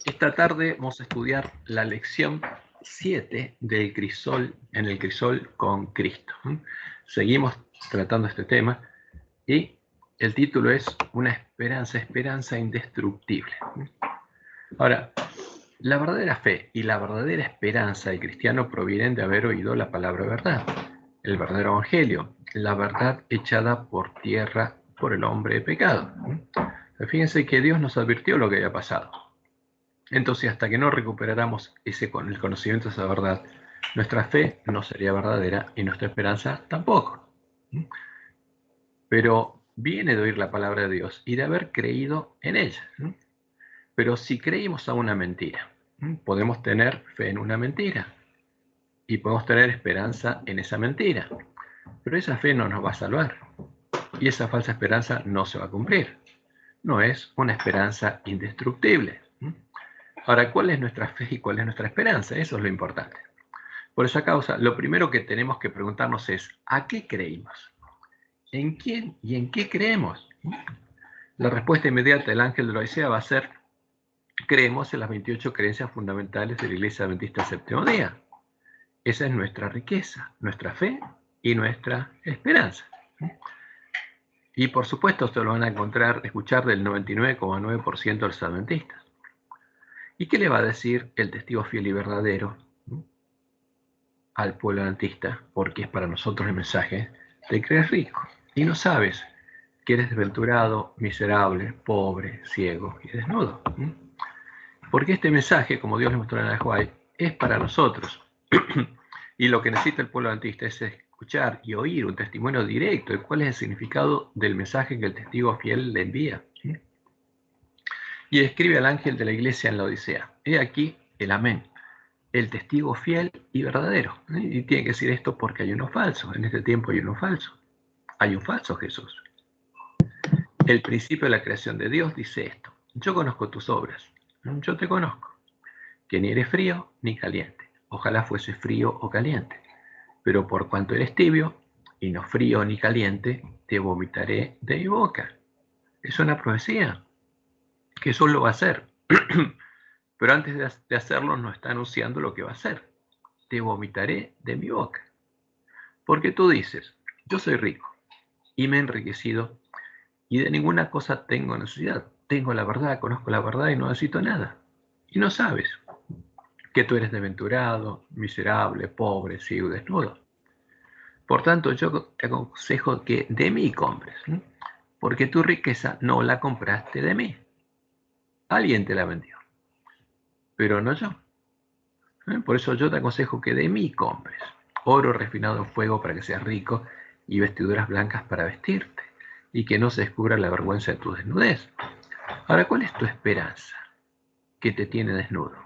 Esta tarde vamos a estudiar la lección 7 del crisol, en el crisol con Cristo. Seguimos tratando este tema y el título es Una esperanza indestructible. Ahora, la verdadera fe y la verdadera esperanza del cristiano provienen de haber oído la palabra verdad, el verdadero evangelio, la verdad echada por tierra por el hombre de pecado. Fíjense que Dios nos advirtió lo que había pasado. Entonces, hasta que no recuperáramos el conocimiento de esa verdad, nuestra fe no sería verdadera y nuestra esperanza tampoco. Pero viene de oír la palabra de Dios y de haber creído en ella. Pero si creímos a una mentira, podemos tener fe en una mentira y podemos tener esperanza en esa mentira. Pero esa fe no nos va a salvar y esa falsa esperanza no se va a cumplir. No es una esperanza indestructible. Ahora, ¿cuál es nuestra fe y cuál es nuestra esperanza? Eso es lo importante. Por esa causa, lo primero que tenemos que preguntarnos es, ¿a qué creímos? ¿En quién y en qué creemos? La respuesta inmediata del ángel de la Odisea va a ser, creemos en las 28 creencias fundamentales de la Iglesia Adventista del Séptimo Día. Esa es nuestra riqueza, nuestra fe y nuestra esperanza. Y por supuesto, esto lo van a escuchar del 99,9% de los adventistas. ¿Y qué le va a decir el testigo fiel y verdadero al pueblo adventista? Porque es para nosotros el mensaje de que eres rico y no sabes que eres desventurado, miserable, pobre, ciego y desnudo. Porque este mensaje, como Dios le mostró en Hawái, es para nosotros. Y lo que necesita el pueblo adventista es escuchar y oír un testimonio directo de cuál es el significado del mensaje que el testigo fiel le envía. Y escribe al ángel de la iglesia en la Odisea. He aquí el amén, el testigo fiel y verdadero. Y tiene que decir esto porque hay uno falso. En este tiempo hay uno falso. Hay un falso Jesús. El principio de la creación de Dios dice esto. Yo conozco tus obras. Yo te conozco. Que ni eres frío ni caliente. Ojalá fuese frío o caliente. Pero por cuanto eres tibio y no frío ni caliente, te vomitaré de mi boca. Es una profecía. Jesús lo va a hacer. Pero antes de hacerlo nos está anunciando lo que va a hacer. Te vomitaré de mi boca. Porque tú dices, yo soy rico y me he enriquecido y de ninguna cosa tengo necesidad. Tengo la verdad, conozco la verdad y no necesito nada. Y no sabes que tú eres desventurado, miserable, pobre, ciego, desnudo. Por tanto, yo te aconsejo que de mí compres, porque tu riqueza no la compraste de mí. Alguien te la vendió, pero no yo. Por eso yo te aconsejo que de mí compres oro refinado en fuego para que seas rico y vestiduras blancas para vestirte y que no se descubra la vergüenza de tu desnudez. Ahora, ¿cuál es tu esperanza que te tiene desnudo?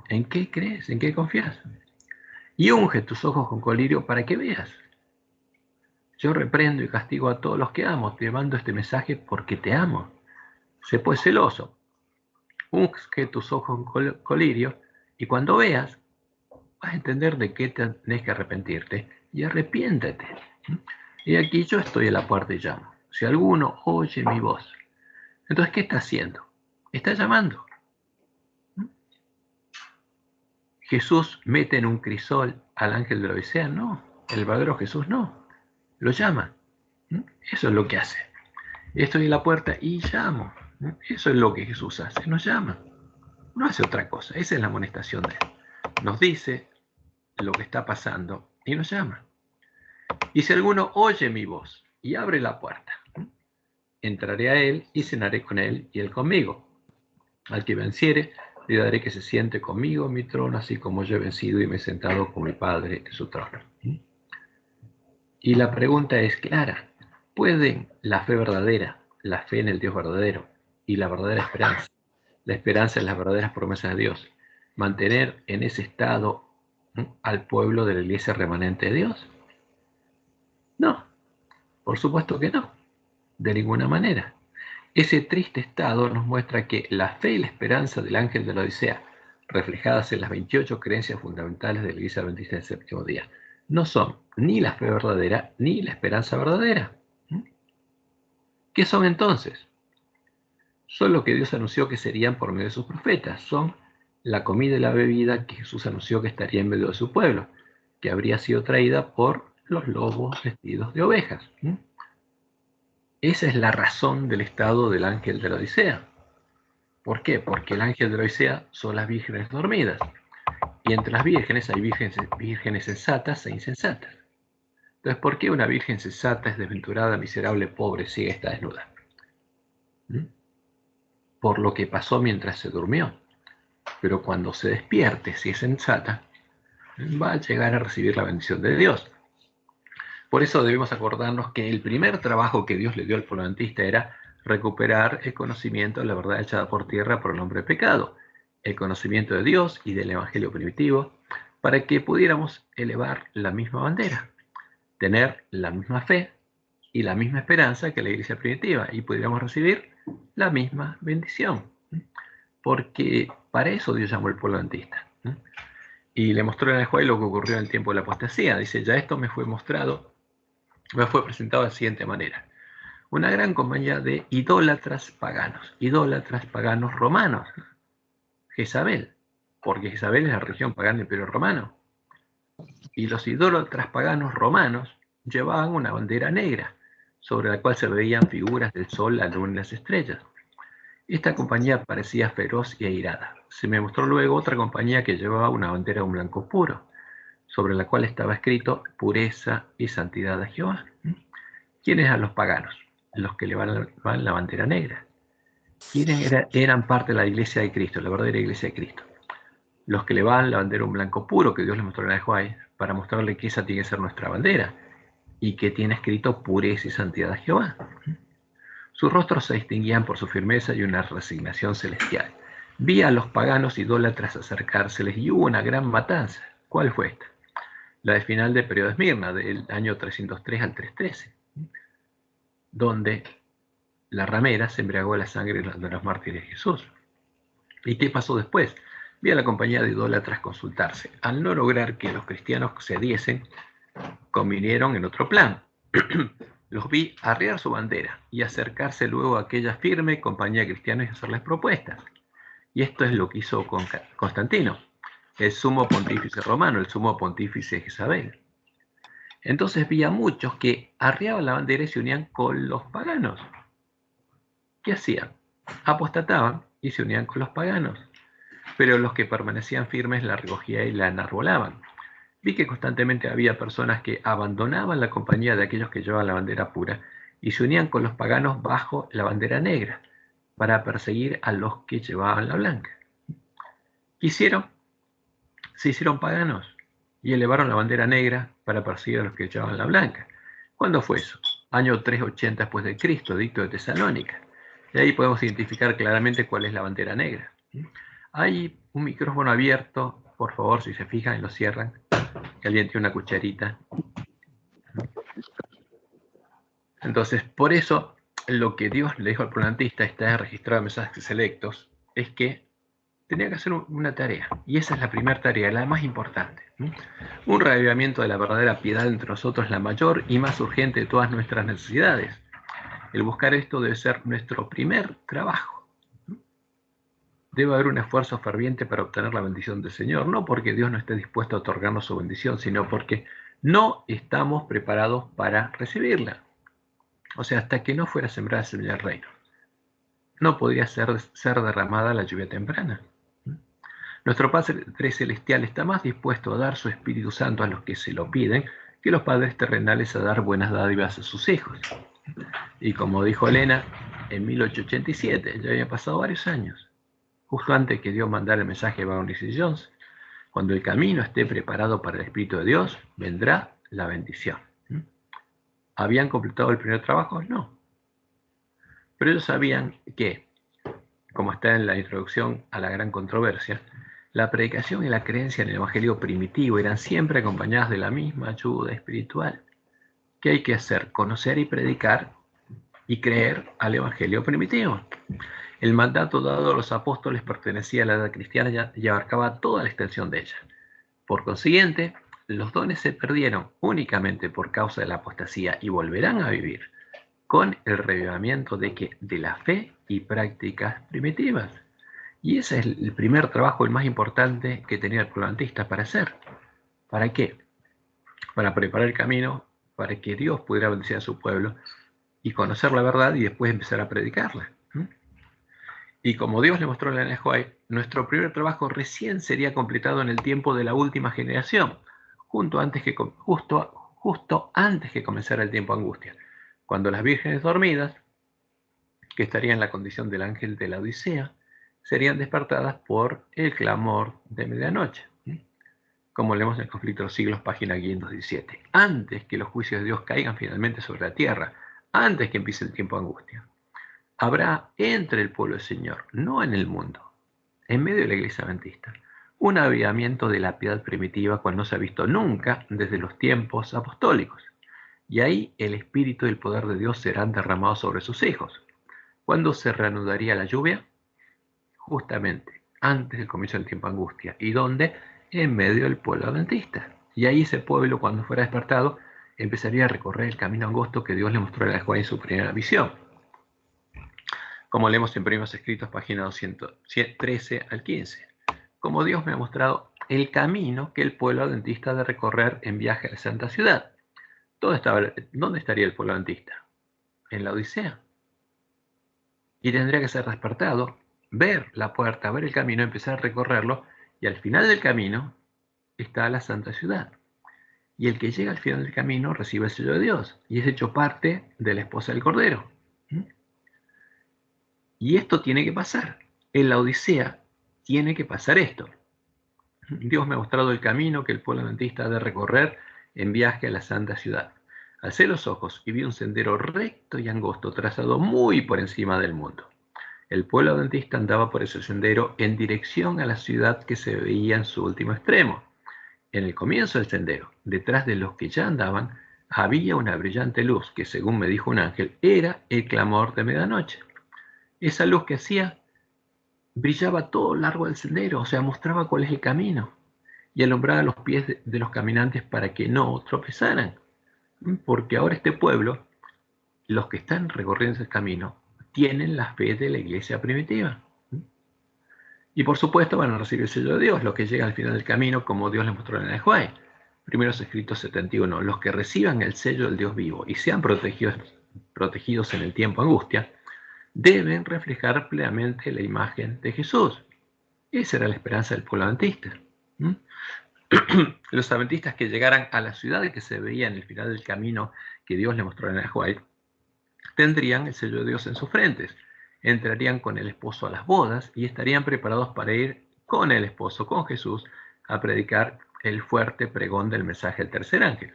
¿En qué crees? ¿En qué confías? Y unge tus ojos con colirio para que veas. Yo reprendo y castigo a todos los que amo. Te mando este mensaje porque te amo. Sé pues celoso. Unge tus ojos con colirio y cuando veas, vas a entender de qué tenés que arrepentirte y arrepiéntete. Y aquí yo estoy a la puerta y llamo. Si alguno oye mi voz, entonces, ¿qué está haciendo? Está llamando. Jesús mete en un crisol al ángel de la Odisea, no. El verdadero Jesús no. Lo llama. Eso es lo que hace. Estoy en la puerta y llamo. Eso es lo que Jesús hace, nos llama. No hace otra cosa. Esa es la amonestación de él. Nos dice lo que está pasando y nos llama. Y si alguno oye mi voz y abre la puerta, entraré a él y cenaré con él y él conmigo. Al que venciere, le daré que se siente conmigo en mi trono, así como yo he vencido y me he sentado con mi Padre en su trono. Y la pregunta es clara. ¿Pueden la fe verdadera, la fe en el Dios verdadero y la verdadera esperanza, la esperanza en las verdaderas promesas de Dios, mantener en ese estado al pueblo de la iglesia remanente de Dios? No, por supuesto que no, de ninguna manera. Ese triste estado nos muestra que la fe y la esperanza del ángel de la Odisea, reflejadas en las 28 creencias fundamentales de la Iglesia Adventista del Séptimo Día, no son ni la fe verdadera ni la esperanza verdadera. ¿Qué son entonces? solo que Dios anunció que serían por medio de sus profetas. Son la comida y la bebida que Jesús anunció que estaría en medio de su pueblo, que habría sido traída por los lobos vestidos de ovejas. Esa es la razón del estado del ángel de la Odisea. ¿Por qué? Porque el ángel de la Odisea son las vírgenes dormidas. Y entre las vírgenes hay vírgenes sensatas e insensatas. Entonces, ¿por qué una virgen sensata es desventurada, miserable, pobre, ciega, está desnuda? Por lo que pasó mientras se durmió. Pero cuando se despierte, si es sensata, va a llegar a recibir la bendición de Dios. Por eso debemos acordarnos que el primer trabajo que Dios le dio al pueblo adventista era recuperar el conocimiento de la verdad echada por tierra por el hombre pecado, el conocimiento de Dios y del evangelio primitivo, para que pudiéramos elevar la misma bandera, tener la misma fe y la misma esperanza que la iglesia primitiva, y pudiéramos recibir la misma bendición. Porque para eso Dios llamó al pueblo adventista. Y le mostró en el juego lo que ocurrió en el tiempo de la apostasía. Dice, ya esto me fue presentado de la siguiente manera. Una gran compañía de idólatras paganos romanos. Jezabel, porque Jezabel es la religión pagana del Imperio Romano. Y los idólatras paganos romanos llevaban una bandera negra, sobre la cual se veían figuras del sol, la luna y las estrellas. Esta compañía parecía feroz y airada. Se me mostró luego otra compañía que llevaba una bandera de un blanco puro, sobre la cual estaba escrito pureza y santidad a Jehová. ¿Quiénes eran los paganos? Los que llevaban la bandera negra. ¿Quiénes eran parte de la iglesia de Cristo, la verdadera iglesia de Cristo? Los que llevaban la bandera un blanco puro, que Dios les mostró en el Juárez, para mostrarle que esa tiene que ser nuestra bandera, y que tiene escrito pureza y santidad a Jehová. Sus rostros se distinguían por su firmeza y una resignación celestial. Vi a los paganos idólatras acercárseles y hubo una gran matanza. ¿Cuál fue esta? La del final del periodo de Esmirna, del año 303 al 313, donde la ramera se embriagó de la sangre de los mártires de Jesús. ¿Y qué pasó después? Vi a la compañía de idólatras consultarse. Al no lograr que los cristianos cediesen, convinieron en otro plan. Los vi arriar su bandera y acercarse luego a aquella firme compañía cristiana y hacerles propuestas. Y esto es lo que hizo con Constantino, el sumo pontífice romano, el sumo pontífice de Jezabel. Entonces vi a muchos que arriaban la bandera y se unían con los paganos. ¿Qué hacían? Apostataban y se unían con los paganos. Pero los que permanecían firmes la recogían y la enarbolaban. Vi que constantemente había personas que abandonaban la compañía de aquellos que llevaban la bandera pura y se unían con los paganos bajo la bandera negra para perseguir a los que llevaban la blanca. ¿Qué hicieron? Se hicieron paganos y elevaron la bandera negra para perseguir a los que llevaban la blanca. ¿Cuándo fue eso? Año 380 después de Cristo, edicto de Tesalónica. Y ahí podemos identificar claramente cuál es la bandera negra. Hay un micrófono abierto, por favor, si se fijan y lo cierran. Que alguien tiene una cucharita. Entonces, por eso, lo que Dios le dijo al plantista, está registrado en mensajes selectos, es que tenía que hacer una tarea. Y esa es la primera tarea, la más importante. Un reavivamiento de la verdadera piedad entre nosotros es la mayor y más urgente de todas nuestras necesidades. El buscar esto debe ser nuestro primer trabajo. Debe haber un esfuerzo ferviente para obtener la bendición del Señor, no porque Dios no esté dispuesto a otorgarnos su bendición, sino porque no estamos preparados para recibirla. O sea, hasta que no fuera sembrada semilla del reino, no podría ser derramada la lluvia temprana. Nuestro Padre Celestial está más dispuesto a dar su Espíritu Santo a los que se lo piden que los padres terrenales a dar buenas dádivas a sus hijos. Y como dijo Elena, en 1887, ya habían pasado varios años, justo antes que Dios mandara el mensaje de Barnes y Jones, cuando el camino esté preparado para el Espíritu de Dios, vendrá la bendición. ¿Habían completado el primer trabajo? No. Pero ellos sabían que, como está en la introducción a la gran controversia, la predicación y la creencia en el evangelio primitivo eran siempre acompañadas de la misma ayuda espiritual. ¿Qué hay que hacer? Conocer y predicar y creer al evangelio primitivo. El mandato dado a los apóstoles pertenecía a la edad cristiana y abarcaba toda la extensión de ella. Por consiguiente, los dones se perdieron únicamente por causa de la apostasía y volverán a vivir con el revivimiento de que de la fe y prácticas primitivas. Y ese es el primer trabajo, el más importante que tenía el pueblo adventista para hacer. ¿Para qué? Para preparar el camino para que Dios pudiera bendecir a su pueblo y conocer la verdad y después empezar a predicarla. Y como Dios le mostró en la Nehuay, nuestro primer trabajo recién sería completado en el tiempo de la última generación, justo antes que comenzara el tiempo de angustia, cuando las vírgenes dormidas, que estarían en la condición del ángel de la Odisea, serían despertadas por el clamor de medianoche, como leemos en el conflicto de los siglos, página 517, antes que los juicios de Dios caigan finalmente sobre la tierra, antes que empiece el tiempo de angustia. Habrá entre el pueblo del Señor, no en el mundo, en medio de la iglesia adventista, un avivamiento de la piedad primitiva cual no se ha visto nunca desde los tiempos apostólicos. Y ahí el espíritu y el poder de Dios serán derramados sobre sus hijos. ¿Cuándo se reanudaría la lluvia? Justamente antes del comienzo del tiempo de angustia. ¿Y dónde? En medio del pueblo adventista. Y ahí ese pueblo, cuando fuera despertado, empezaría a recorrer el camino angosto que Dios le mostró a Juan en su primera visión. Como leemos en Primeros Escritos, página 213 al 15. Como Dios me ha mostrado el camino que el pueblo adventista ha de recorrer en viaje a la santa ciudad. ¿Dónde estaría el pueblo adventista? En la Odisea. Y tendría que ser despertado, ver la puerta, ver el camino, empezar a recorrerlo, y al final del camino está la santa ciudad. Y el que llega al final del camino recibe el sello de Dios, y es hecho parte de la esposa del Cordero. Y esto tiene que pasar. En la Odisea tiene que pasar esto. Dios me ha mostrado el camino que el pueblo adventista ha de recorrer en viaje a la santa ciudad. Alcé los ojos y vi un sendero recto y angosto trazado muy por encima del mundo. El pueblo adventista andaba por ese sendero en dirección a la ciudad que se veía en su último extremo. En el comienzo del sendero, detrás de los que ya andaban, había una brillante luz que, según me dijo un ángel, era el clamor de medianoche. Esa luz que hacía brillaba todo largo del sendero, o sea, mostraba cuál es el camino y alumbraba los pies de los caminantes para que no tropezaran. Porque ahora este pueblo, los que están recorriendo ese camino, tienen la fe de la iglesia primitiva. Y por supuesto van a recibir el sello de Dios, los que llegan al final del camino, como Dios les mostró en el Nehuay. Primeros Escritos 71. Los que reciban el sello del Dios vivo y sean protegidos en el tiempo de angustia, deben reflejar plenamente la imagen de Jesús. Esa era la esperanza del pueblo adventista. Los adventistas que llegaran a la ciudad que se veía en el final del camino que Dios les mostró en el Nehuay, tendrían el sello de Dios en sus frentes, entrarían con el esposo a las bodas y estarían preparados para ir con el esposo, con Jesús, a predicar el fuerte pregón del mensaje del tercer ángel.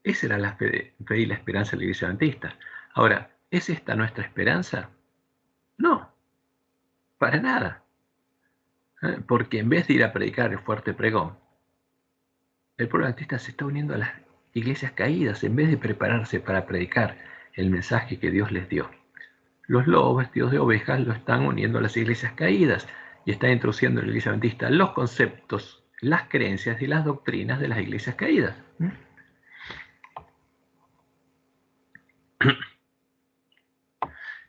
Esa era la fe y la esperanza de la iglesia adventista. Ahora, ¿es esta nuestra esperanza? No, para nada. Porque en vez de ir a predicar el fuerte pregón, el pueblo adventista se está uniendo a las iglesias caídas en vez de prepararse para predicar el mensaje que Dios les dio. Los lobos vestidos de ovejas lo están uniendo a las iglesias caídas y están introduciendo en la iglesia adventista los conceptos, las creencias y las doctrinas de las iglesias caídas.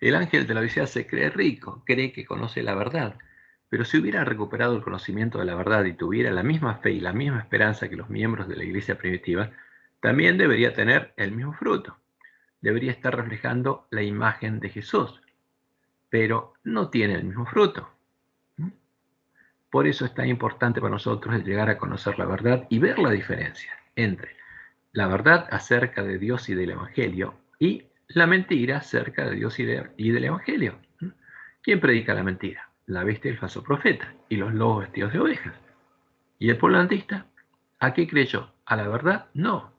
El ángel de la Odisea se cree rico, cree que conoce la verdad, pero si hubiera recuperado el conocimiento de la verdad y tuviera la misma fe y la misma esperanza que los miembros de la iglesia primitiva, también debería tener el mismo fruto. Debería estar reflejando la imagen de Jesús, pero no tiene el mismo fruto. Por eso es tan importante para nosotros el llegar a conocer la verdad y ver la diferencia entre la verdad acerca de Dios y del Evangelio y la mentira acerca de Dios y del Evangelio. ¿Quién predica la mentira? La bestia y el falso profeta y los lobos vestidos de ovejas. ¿Y el pueblo adventista? ¿A qué creyó? ¿A la verdad? No.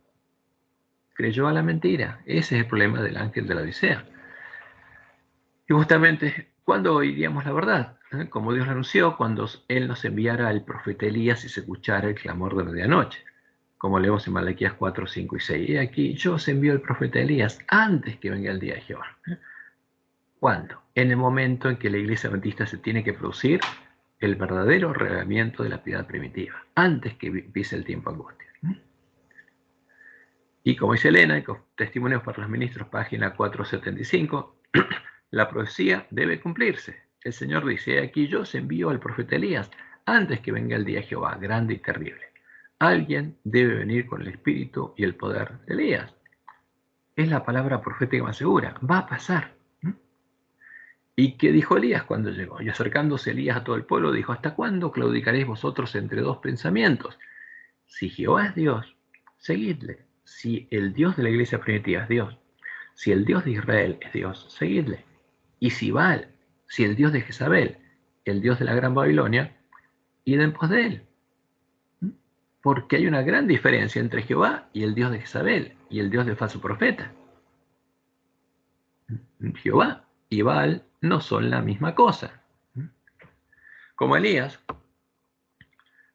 Creyó a la mentira. Ese es el problema del ángel de la Odisea. Y justamente, ¿cuándo oiríamos la verdad? Como Dios lo anunció, cuando Él nos enviara al profeta Elías y se escuchara el clamor de medianoche. Como leemos en Malaquías 4, 5 y 6. Y aquí yo os envío el profeta Elías antes que venga el día de Jehová. ¿Cuándo? En el momento en que la iglesia adventista se tiene que producir el verdadero revelamiento de la piedad primitiva, antes que empiece el tiempo de angustia. Y como dice Elena, con Testimonios para los Ministros, página 475, la profecía debe cumplirse. El Señor dice, aquí yo os envío al profeta Elías antes que venga el día de Jehová, grande y terrible. Alguien debe venir con el espíritu y el poder de Elías. Es la palabra profética más segura. Va a pasar. ¿Y qué dijo Elías cuando llegó? Y acercándose Elías a todo el pueblo, dijo, ¿hasta cuándo claudicaréis vosotros entre dos pensamientos? Si Jehová es Dios, seguidle. Si el Dios de la iglesia primitiva es Dios, si el Dios de Israel es Dios, seguidle. Y si Baal, si el Dios de Jezabel, el Dios de la gran Babilonia, id en pos de él. Porque hay una gran diferencia entre Jehová y el Dios de Jezabel y el Dios del falso profeta. Jehová y Baal no son la misma cosa. Como Elías,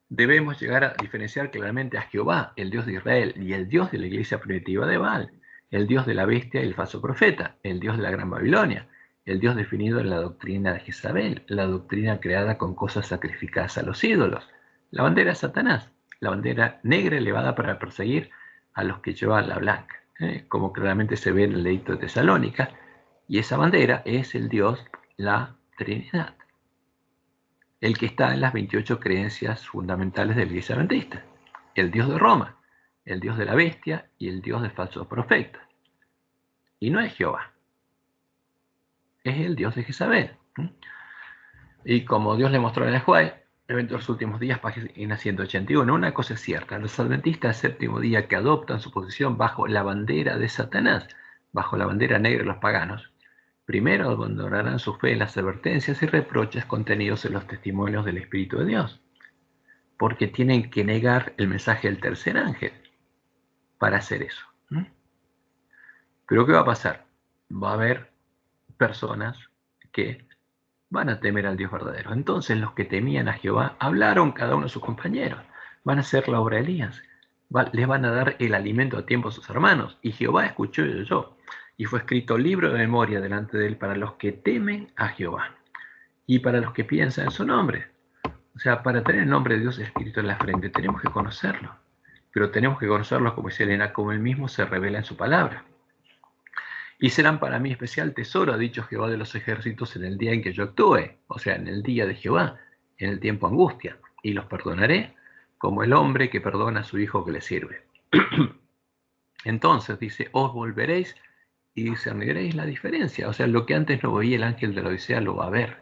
debemos llegar a diferenciar claramente a Jehová, el Dios de Israel, y el Dios de la iglesia primitiva de Baal, el Dios de la bestia y el falso profeta, el Dios de la gran Babilonia, el Dios definido en la doctrina de Jezabel, la doctrina creada con cosas sacrificadas a los ídolos, la bandera de Satanás, la bandera negra elevada para perseguir a los que llevan la blanca, como claramente se ve en el edicto de Tesalónica, y esa bandera es el Dios, la Trinidad, el que está en las 28 creencias fundamentales de la Iglesia Adventista, el Dios de Roma, el Dios de la bestia y el Dios de falsos profetas. Y no es Jehová, es el Dios de Jezabel. Y como Dios le mostró en el Juárez, evento de los últimos días, página 181, una cosa es cierta, los adventistas del séptimo día que adoptan su posición bajo la bandera de Satanás, bajo la bandera negra de los paganos, primero abandonarán su fe en las advertencias y reproches contenidos en los testimonios del Espíritu de Dios, porque tienen que negar el mensaje del tercer ángel para hacer eso. Pero ¿qué va a pasar? Va a haber personas que van a temer al Dios verdadero. Entonces los que temían a Jehová hablaron cada uno de sus compañeros. Van a hacer la obra de Elías. Les van a dar el alimento a tiempo a sus hermanos. Y Jehová escuchó y oyó. Y fue escrito libro de memoria delante de él para los que temen a Jehová y para los que piensan en su nombre. O sea, para tener el nombre de Dios escrito en la frente tenemos que conocerlo. Pero tenemos que conocerlo, como dice Elena, como él mismo se revela en su palabra. Y serán para mí especial tesoro, ha dicho Jehová de los ejércitos, en el día en que yo actúe, o sea, en el día de Jehová, en el tiempo angustia, y los perdonaré como el hombre que perdona a su hijo que le sirve. Entonces dice, os volveréis y discerniréis la diferencia, o sea, lo que antes no veía el ángel de la Odisea lo va a ver,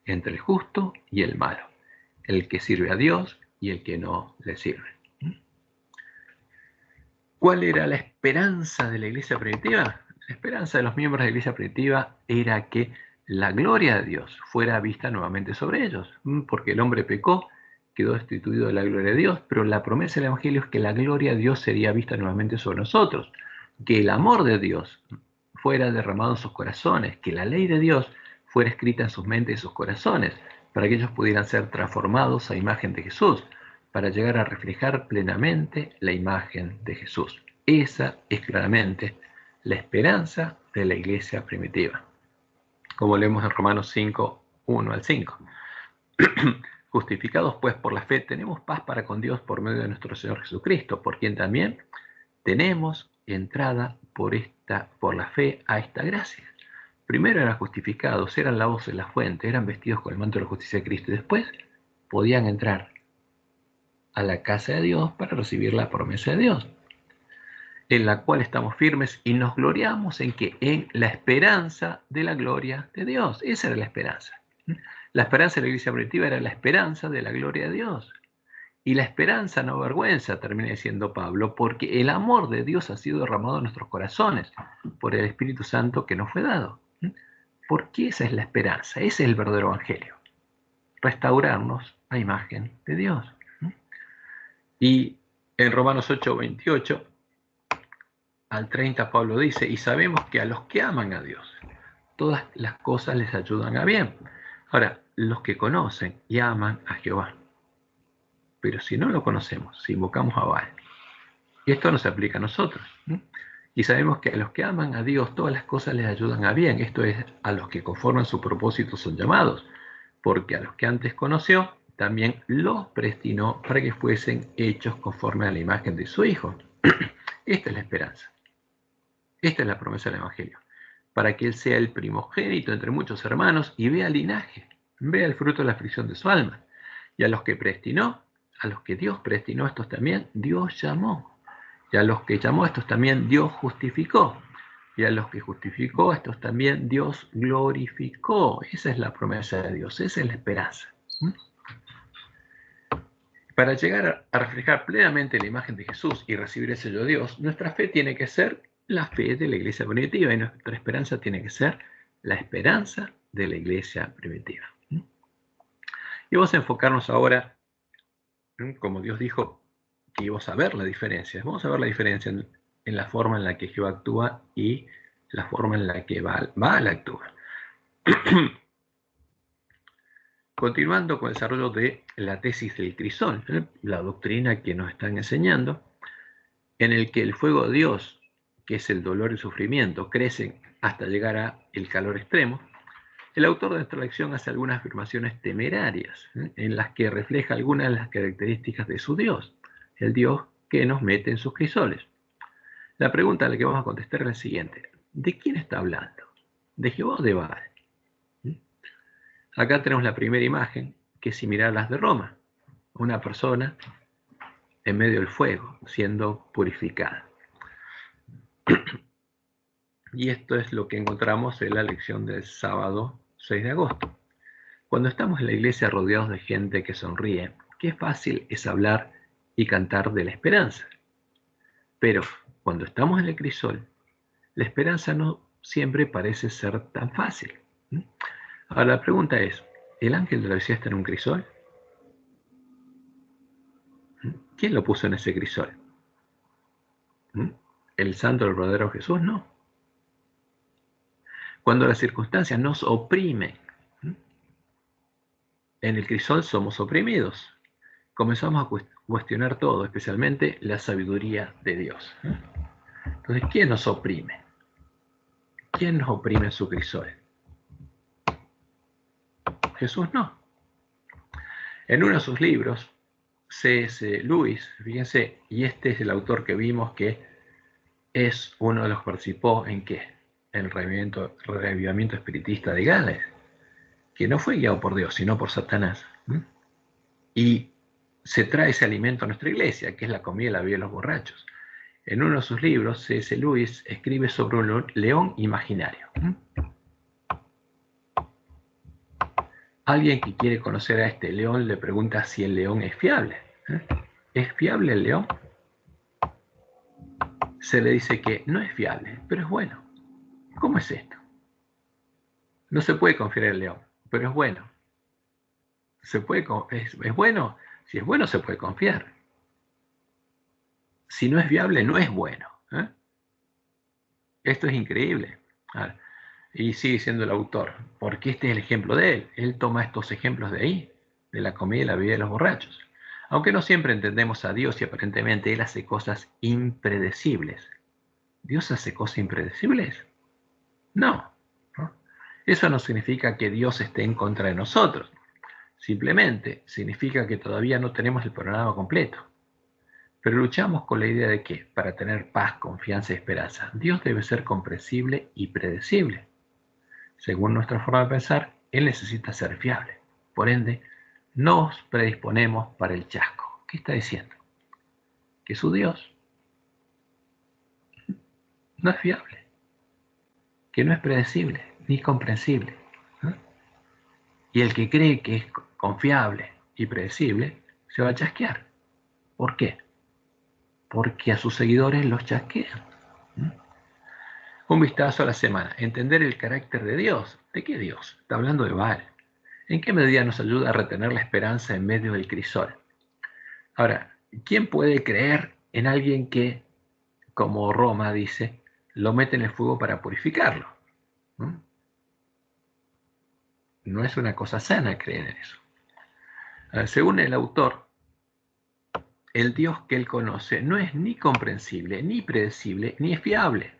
entre el justo y el malo, el que sirve a Dios y el que no le sirve. ¿Cuál era la esperanza de la iglesia primitiva? La esperanza de los miembros de la iglesia primitiva era que la gloria de Dios fuera vista nuevamente sobre ellos, porque el hombre pecó, quedó destituido de la gloria de Dios, pero la promesa del Evangelio es que la gloria de Dios sería vista nuevamente sobre nosotros, que el amor de Dios fuera derramado en sus corazones, que la ley de Dios fuera escrita en sus mentes y sus corazones, para que ellos pudieran ser transformados a imagen de Jesús, para llegar a reflejar plenamente la imagen de Jesús. Esa es claramente la esperanza de la iglesia primitiva, como leemos en Romanos 5, 1 al 5. Justificados pues por la fe, tenemos paz para con Dios por medio de nuestro Señor Jesucristo, por quien también tenemos entrada por la fe a esta gracia. Primero eran justificados, eran lavados en la fuente, eran vestidos con el manto de la justicia de Cristo, y después podían entrar a la casa de Dios para recibir la promesa de Dios, en la cual estamos firmes y nos gloriamos en que en la esperanza de la gloria de Dios. Esa era la esperanza. La esperanza de la iglesia primitiva era la esperanza de la gloria de Dios. Y la esperanza no avergüenza, termina diciendo Pablo, porque el amor de Dios ha sido derramado en nuestros corazones por el Espíritu Santo que nos fue dado. Porque esa es la esperanza, ese es el verdadero evangelio. Restaurarnos a imagen de Dios. Y en Romanos 8, 28 al 30 Pablo dice, y sabemos que a los que aman a Dios, todas las cosas les ayudan a bien. Ahora, los que conocen y aman a Jehová. Pero si no lo conocemos, si invocamos a Baal, y esto no se aplica a nosotros, y sabemos que a los que aman a Dios, todas las cosas les ayudan a bien, esto es, a los que conforman su propósito son llamados, porque a los que antes conoció, también los predestinó para que fuesen hechos conforme a la imagen de su Hijo, Esta es la esperanza. Esta es la promesa del Evangelio. Para que Él sea el primogénito entre muchos hermanos y vea el linaje, vea el fruto de la aflicción de su alma. Y a los que predestinó, a los que Dios predestinó, estos también Dios llamó. Y a los que llamó, estos también Dios justificó. Y a los que justificó, estos también Dios glorificó. Esa es la promesa de Dios, esa es la esperanza. Para llegar a reflejar plenamente la imagen de Jesús y recibir el sello de Dios, nuestra fe tiene que ser la fe de la iglesia primitiva y nuestra esperanza tiene que ser la esperanza de la iglesia primitiva. Y vamos a enfocarnos ahora, como Dios dijo que íbamos a ver la diferencia. Vamos a ver la diferencia en la forma en la que Jehová actúa y la forma en la que Baal actúa. Continuando con el desarrollo de la tesis del crisol, la doctrina que nos están enseñando, en el que el fuego de Dios, que es el dolor y sufrimiento, crece hasta llegar al calor extremo, el autor de nuestra lección hace algunas afirmaciones temerarias, en las que refleja algunas de las características de su Dios, el Dios que nos mete en sus crisoles. La pregunta a la que vamos a contestar es la siguiente: ¿de quién está hablando? ¿De Jehová o de Baal? Acá tenemos la primera imagen, que es similar a las de Roma. Una persona en medio del fuego, siendo purificada. Y esto es lo que encontramos en la lección del sábado 6 de agosto. Cuando estamos en la iglesia rodeados de gente que sonríe, qué fácil es hablar y cantar de la esperanza. Pero cuando estamos en el crisol, la esperanza no siempre parece ser tan fácil. Ahora la pregunta es, ¿el ángel de la visita está en un crisol? ¿Quién lo puso en ese crisol? ¿El santo del verdadero Jesús? No. Cuando las circunstancias nos oprimen, en el crisol somos oprimidos. Comenzamos a cuestionar todo, especialmente la sabiduría de Dios. Entonces, ¿quién nos oprime? ¿Quién nos oprime en su crisol? Jesús no. En uno de sus libros, C.S. Lewis, fíjense, y este es el autor que vimos que es uno de los que participó en ¿qué? En el revivimiento espiritista de Gales, que no fue guiado por Dios, sino por Satanás. Y se trae ese alimento a nuestra iglesia, que es la comida y la bebida de los borrachos. En uno de sus libros, C.S. Lewis escribe sobre un león imaginario. Alguien que quiere conocer a este león le pregunta si el león es fiable. ¿Es fiable el león? Se le dice que no es fiable, pero es bueno. ¿Cómo es esto? No se puede confiar en el león, pero es bueno. ¿Es bueno? Si es bueno, se puede confiar. Si no es viable, no es bueno. Esto es increíble. Y sigue siendo el autor, porque este es el ejemplo de él. Él toma estos ejemplos de ahí, de la comida y la bebida de los borrachos. Aunque no siempre entendemos a Dios y aparentemente Él hace cosas impredecibles. ¿Dios hace cosas impredecibles? No. Eso no significa que Dios esté en contra de nosotros. Simplemente significa que todavía no tenemos el panorama completo. Pero luchamos con la idea de que, para tener paz, confianza y esperanza, Dios debe ser comprensible y predecible. Según nuestra forma de pensar, Él necesita ser fiable. Por ende, nos predisponemos para el chasco. ¿Qué está diciendo? Que su Dios no es fiable, que no es predecible ni comprensible. Y el que cree que es confiable y predecible, se va a chasquear. ¿Por qué? Porque a sus seguidores los chasquean. Un vistazo a la semana. Entender el carácter de Dios. ¿De qué Dios? Está hablando de Baal. ¿En qué medida nos ayuda a retener la esperanza en medio del crisol? Ahora, ¿quién puede creer en alguien que, como Roma dice, lo mete en el fuego para purificarlo? No es una cosa sana creer en eso. Según el autor, el Dios que él conoce no es ni comprensible, ni predecible, ni es fiable.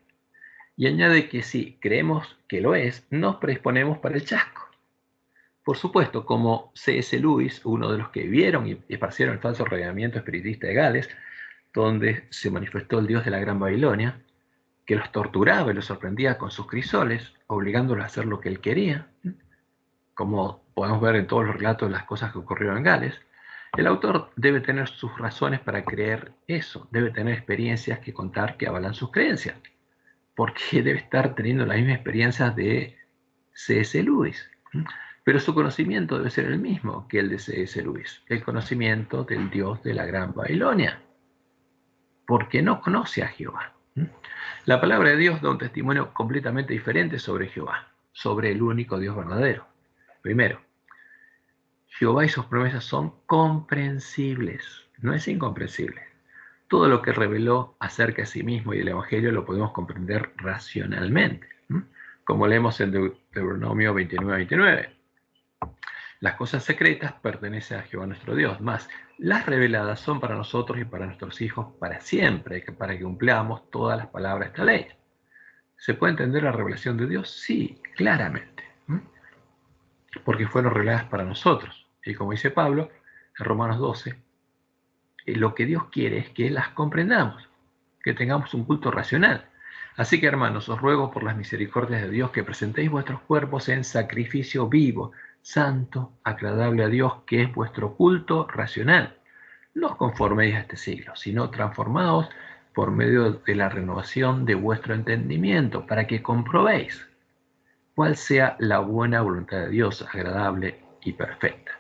Y añade que si creemos que lo es, nos predisponemos para el chasco. Por supuesto, como C.S. Lewis, uno de los que vieron y esparcieron el falso revelamiento espiritista de Gales, donde se manifestó el Dios de la Gran Babilonia, que los torturaba y los sorprendía con sus crisoles, obligándolos a hacer lo que él quería, como podemos ver en todos los relatos de las cosas que ocurrieron en Gales. El autor debe tener sus razones para creer eso, debe tener experiencias que contar que avalan sus creencias, porque debe estar teniendo las mismas experiencias de C.S. Lewis. Pero su conocimiento debe ser el mismo que el de C.S. Lewis, el conocimiento del Dios de la Gran Babilonia, porque no conoce a Jehová. La palabra de Dios da un testimonio completamente diferente sobre Jehová, sobre el único Dios verdadero. Primero, Jehová y sus promesas son comprensibles, no es incomprensible. Todo lo que reveló acerca de sí mismo y el Evangelio lo podemos comprender racionalmente, como leemos en Deuteronomio 29:29. Las cosas secretas pertenecen a Jehová nuestro Dios, más las reveladas son para nosotros y para nuestros hijos para siempre, para que cumplamos todas las palabras de esta ley. ¿Se puede entender la revelación de Dios? Sí, claramente, porque fueron reveladas para nosotros. Y como dice Pablo en Romanos 12, lo que Dios quiere es que las comprendamos, que tengamos un culto racional. Así que, hermanos, os ruego por las misericordias de Dios que presentéis vuestros cuerpos en sacrificio vivo, santo, agradable a Dios, que es vuestro culto racional. No os conforméis a este siglo, sino transformaos por medio de la renovación de vuestro entendimiento, para que comprobéis cuál sea la buena voluntad de Dios, agradable y perfecta.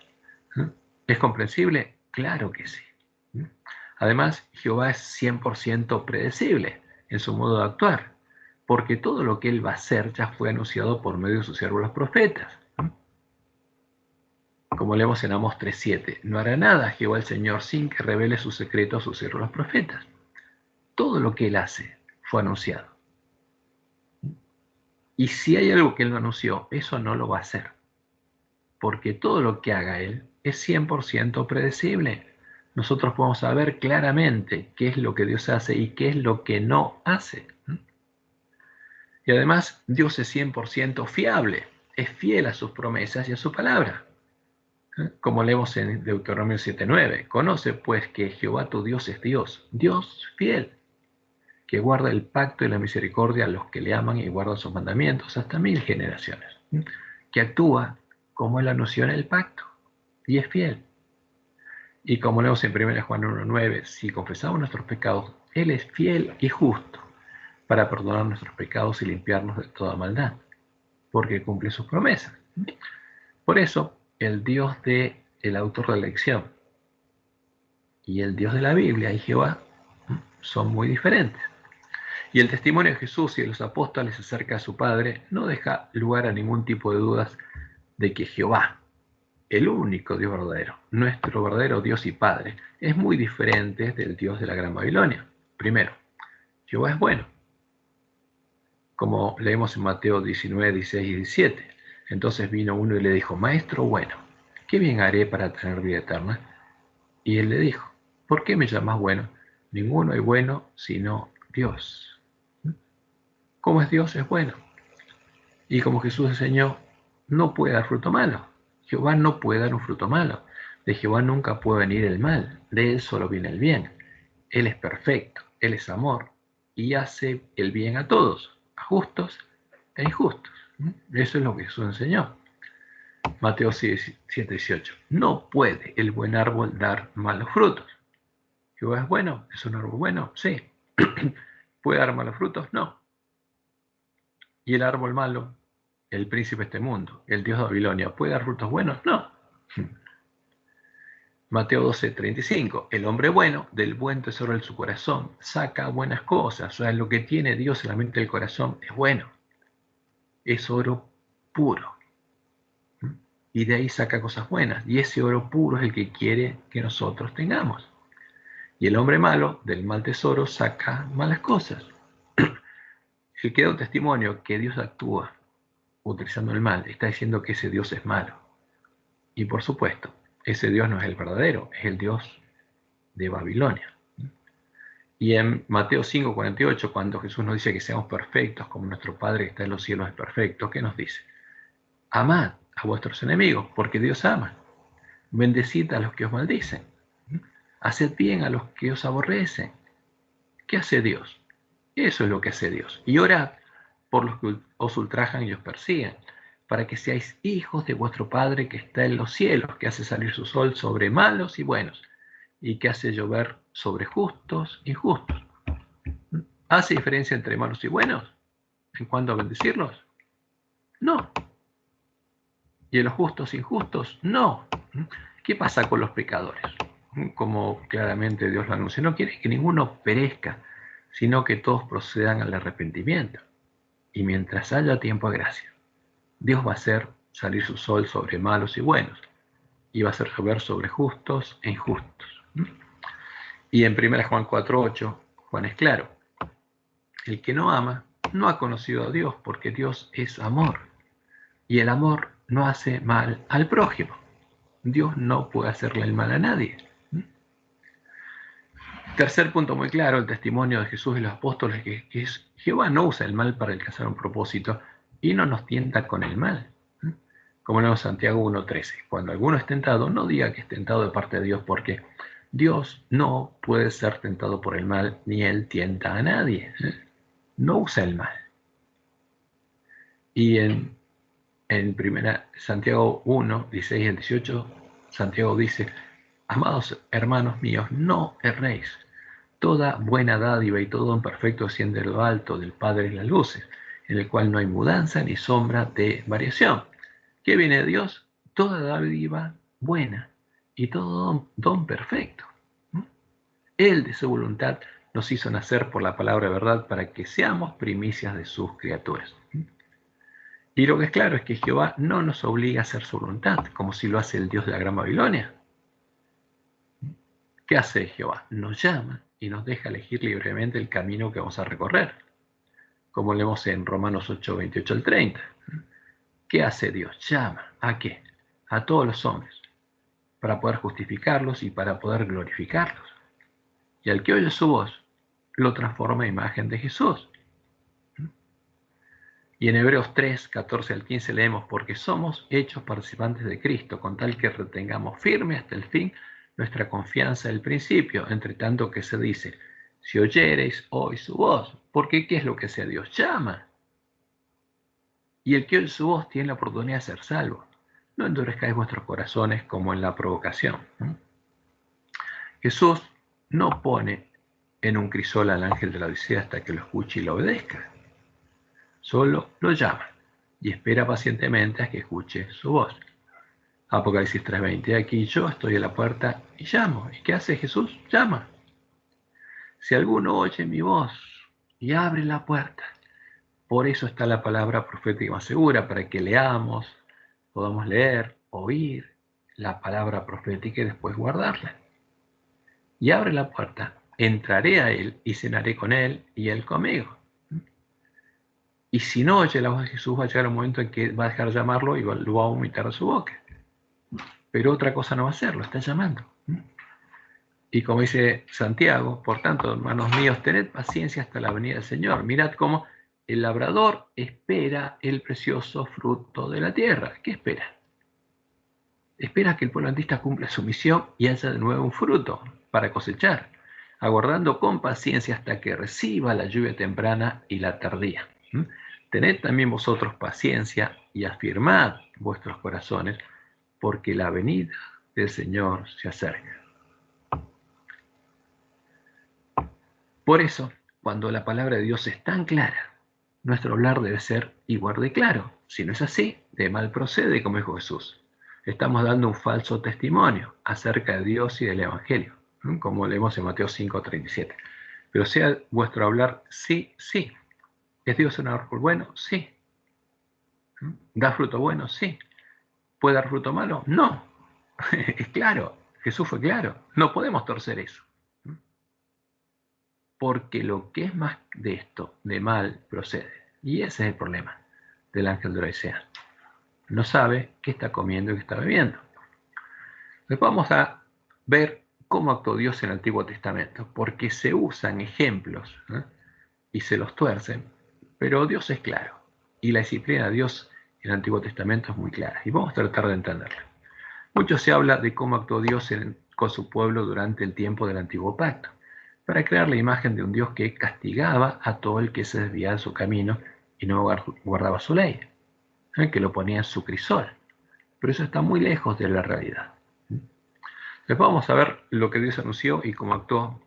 ¿Es comprensible? Claro que sí. Además, Jehová es 100% predecible en su modo de actuar, porque todo lo que él va a hacer ya fue anunciado por medio de sus siervos los profetas. Como leemos en Amós 3:7, no hará nada Jehová el Señor sin que revele su secreto a sus siervos los profetas. Todo lo que él hace fue anunciado. Y si hay algo que él no anunció, eso no lo va a hacer, porque todo lo que haga él es 100% predecible. Nosotros podemos saber claramente qué es lo que Dios hace y qué es lo que no hace. Y además, Dios es 100% fiable, es fiel a sus promesas y a su palabra. Como leemos en Deuteronomio 7:9, conoce pues que Jehová tu Dios es Dios, Dios fiel, que guarda el pacto y la misericordia a los que le aman y guardan sus mandamientos hasta 1000 generaciones, que actúa como él anunció en el pacto y es fiel. Y como leemos en 1 Juan 1:9, si confesamos nuestros pecados, él es fiel y justo para perdonar nuestros pecados y limpiarnos de toda maldad, porque cumple sus promesas. Por eso, el Dios del autor de la lección y el Dios de la Biblia y Jehová son muy diferentes. Y el testimonio de Jesús y de los apóstoles acerca de su Padre no deja lugar a ningún tipo de dudas de que Jehová, el único Dios verdadero, nuestro verdadero Dios y Padre, es muy diferente del Dios de la Gran Babilonia. Primero, Jehová es bueno, como leemos en Mateo 19, 16 y 17. Entonces vino uno y le dijo, Maestro bueno, ¿qué bien haré para tener vida eterna? Y él le dijo, ¿por qué me llamas bueno? Ninguno hay bueno sino Dios. ¿Cómo es Dios? Es bueno. Y como Jesús enseñó, no puede dar fruto malo. Jehová no puede dar un fruto malo. De Jehová nunca puede venir el mal, de él solo viene el bien. Él es perfecto, él es amor y hace el bien a todos, a justos e injustos. Eso es lo que Jesús enseñó. Mateo 7:18. No puede el buen árbol dar malos frutos. ¿Jehová es bueno? ¿Es un árbol bueno? Sí. ¿Puede dar malos frutos? No. ¿Y el árbol malo? El príncipe de este mundo, el dios de Babilonia, ¿puede dar frutos buenos? No. Mateo 12:35. El hombre bueno, del buen tesoro de su corazón, saca buenas cosas. O sea, lo que tiene Dios en la mente del corazón es bueno. Es oro puro. Y de ahí saca cosas buenas. Y ese oro puro es el que quiere que nosotros tengamos. Y el hombre malo, del mal tesoro, saca malas cosas. El que da un testimonio que Dios actúa utilizando el mal, está diciendo que ese Dios es malo. Y por supuesto, ese Dios no es el verdadero, es el Dios de Babilonia. Y en Mateo 5:48, cuando Jesús nos dice que seamos perfectos como nuestro Padre que está en los cielos es perfecto, ¿qué nos dice? Amad a vuestros enemigos, porque Dios ama. Bendecid a los que os maldicen. Haced bien a los que os aborrecen. ¿Qué hace Dios? Eso es lo que hace Dios. Y orad por los que os ultrajan y os persiguen, para que seáis hijos de vuestro Padre que está en los cielos, que hace salir su sol sobre malos y buenos, y que hace llover sobre justos e injustos. ¿Hace diferencia entre malos y buenos en cuanto a bendecirlos? No. ¿Y en los justos e injustos? No. ¿Qué pasa con los pecadores? Como claramente Dios lo anuncia, no quiere que ninguno perezca, sino que todos procedan al arrepentimiento. Y mientras haya tiempo a gracia, Dios va a hacer salir su sol sobre malos y buenos, y va a hacer llover sobre justos e injustos. Y en 1 Juan 4:8, Juan es claro: el que no ama no ha conocido a Dios, porque Dios es amor, y el amor no hace mal al prójimo. Dios no puede hacerle el mal a nadie. Tercer punto muy claro, el testimonio de Jesús y los apóstoles, que es: Jehová no usa el mal para alcanzar un propósito y no nos tienta con el mal. Como leemos Santiago 1:13, cuando alguno es tentado, no diga que es tentado de parte de Dios, porque Dios no puede ser tentado por el mal, ni él tienta a nadie. No usa el mal. Y en 1 Santiago 1, 16 al 18, Santiago dice: amados hermanos míos, no erréis. Toda buena dádiva y todo don perfecto desciende de lo alto del Padre de las luces, en el cual no hay mudanza ni sombra de variación. ¿Qué viene de Dios? Toda dádiva buena y todo don perfecto. Él, de su voluntad, nos hizo nacer por la palabra de verdad para que seamos primicias de sus criaturas. Y lo que es claro es que Jehová no nos obliga a hacer su voluntad, como si lo hace el Dios de la Gran Babilonia. ¿Qué hace Jehová? Nos llama y nos deja elegir libremente el camino que vamos a recorrer, como leemos en Romanos 8, 28 al 30. ¿Qué hace Dios? Llama. ¿A qué? A todos los hombres, para poder justificarlos y para poder glorificarlos. Y al que oye su voz, lo transforma en imagen de Jesús. Y en Hebreos 3, 14 al 15 leemos: porque somos hechos participantes de Cristo, con tal que retengamos firme hasta el fin nuestra confianza del principio, entre tanto que se dice: si oyereis hoy su voz, porque ¿qué es lo que hace Dios? Llama. Y el que oye su voz tiene la oportunidad de ser salvo. No endurezcáis vuestros corazones como en la provocación. Jesús no pone en un crisol al ángel de la Odisea hasta que lo escuche y lo obedezca. Solo lo llama y espera pacientemente a que escuche su voz. Apocalipsis 3:20, aquí yo estoy a la puerta y llamo. ¿Y qué hace Jesús? Llama. Si alguno oye mi voz y abre la puerta, por eso está la palabra profética más segura, para que leamos, podamos leer, oír la palabra profética y después guardarla. Y abre la puerta, entraré a él y cenaré con él y él conmigo. Y si no oye la voz de Jesús, va a llegar un momento en que va a dejar de llamarlo y lo va a vomitar de su boca. Pero otra cosa no va a hacer, lo está llamando. Y como dice Santiago, por tanto, hermanos míos, tened paciencia hasta la venida del Señor. Mirad cómo el labrador espera el precioso fruto de la tierra. ¿Qué espera? Espera que el pueblo adventista cumpla su misión y haya de nuevo un fruto para cosechar, aguardando con paciencia hasta que reciba la lluvia temprana y la tardía. Tened también vosotros paciencia y afirmad vuestros corazones, porque la venida del Señor se acerca. Por eso, cuando la palabra de Dios es tan clara, nuestro hablar debe ser igual de claro. Si no es así, de mal procede, como dijo Jesús. Estamos dando un falso testimonio acerca de Dios y del Evangelio, como leemos en Mateo 5:37. Pero sea vuestro hablar sí, sí. ¿Es Dios un árbol bueno? Sí. ¿Da fruto bueno? Sí. ¿Puede dar fruto malo? No. Es claro. Jesús fue claro. No podemos torcer eso. Porque lo que es más de esto, de mal, procede. Y ese es el problema del ángel de la Odisea. No sabe qué está comiendo y qué está bebiendo. Después vamos a ver cómo actuó Dios en el Antiguo Testamento, porque se usan ejemplos y se los tuercen, pero Dios es claro. Y la disciplina de Dios en el Antiguo Testamento es muy clara. Y vamos a tratar de entenderla. Mucho se habla de cómo actuó Dios con su pueblo durante el tiempo del Antiguo Pacto. para crear la imagen de un Dios que castigaba a todo el que se desviaba de su camino y no guardaba su ley, que lo ponía en su crisol. Pero eso está muy lejos de la realidad. Después vamos a ver lo que Dios anunció y cómo actuó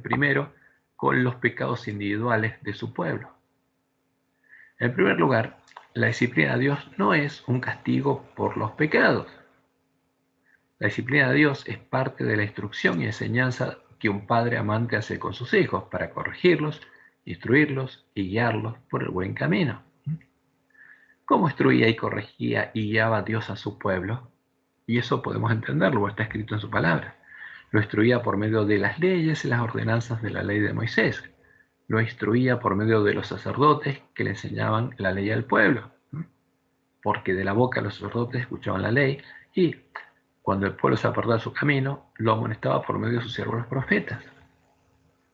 primero con los pecados individuales de su pueblo. En primer lugar, la disciplina de Dios no es un castigo por los pecados. La disciplina de Dios es parte de la instrucción y enseñanza que un padre amante hace con sus hijos para corregirlos, instruirlos y guiarlos por el buen camino. ¿Cómo instruía y corregía y guiaba Dios a su pueblo? Y eso podemos entenderlo, está escrito en su palabra. Lo instruía por medio de las leyes y las ordenanzas de la ley de Moisés. Lo instruía por medio de los sacerdotes que le enseñaban la ley al pueblo. Porque de la boca de los sacerdotes escuchaban la ley y cuando el pueblo se apartaba de su camino, lo amonestaba por medio de sus siervos los profetas.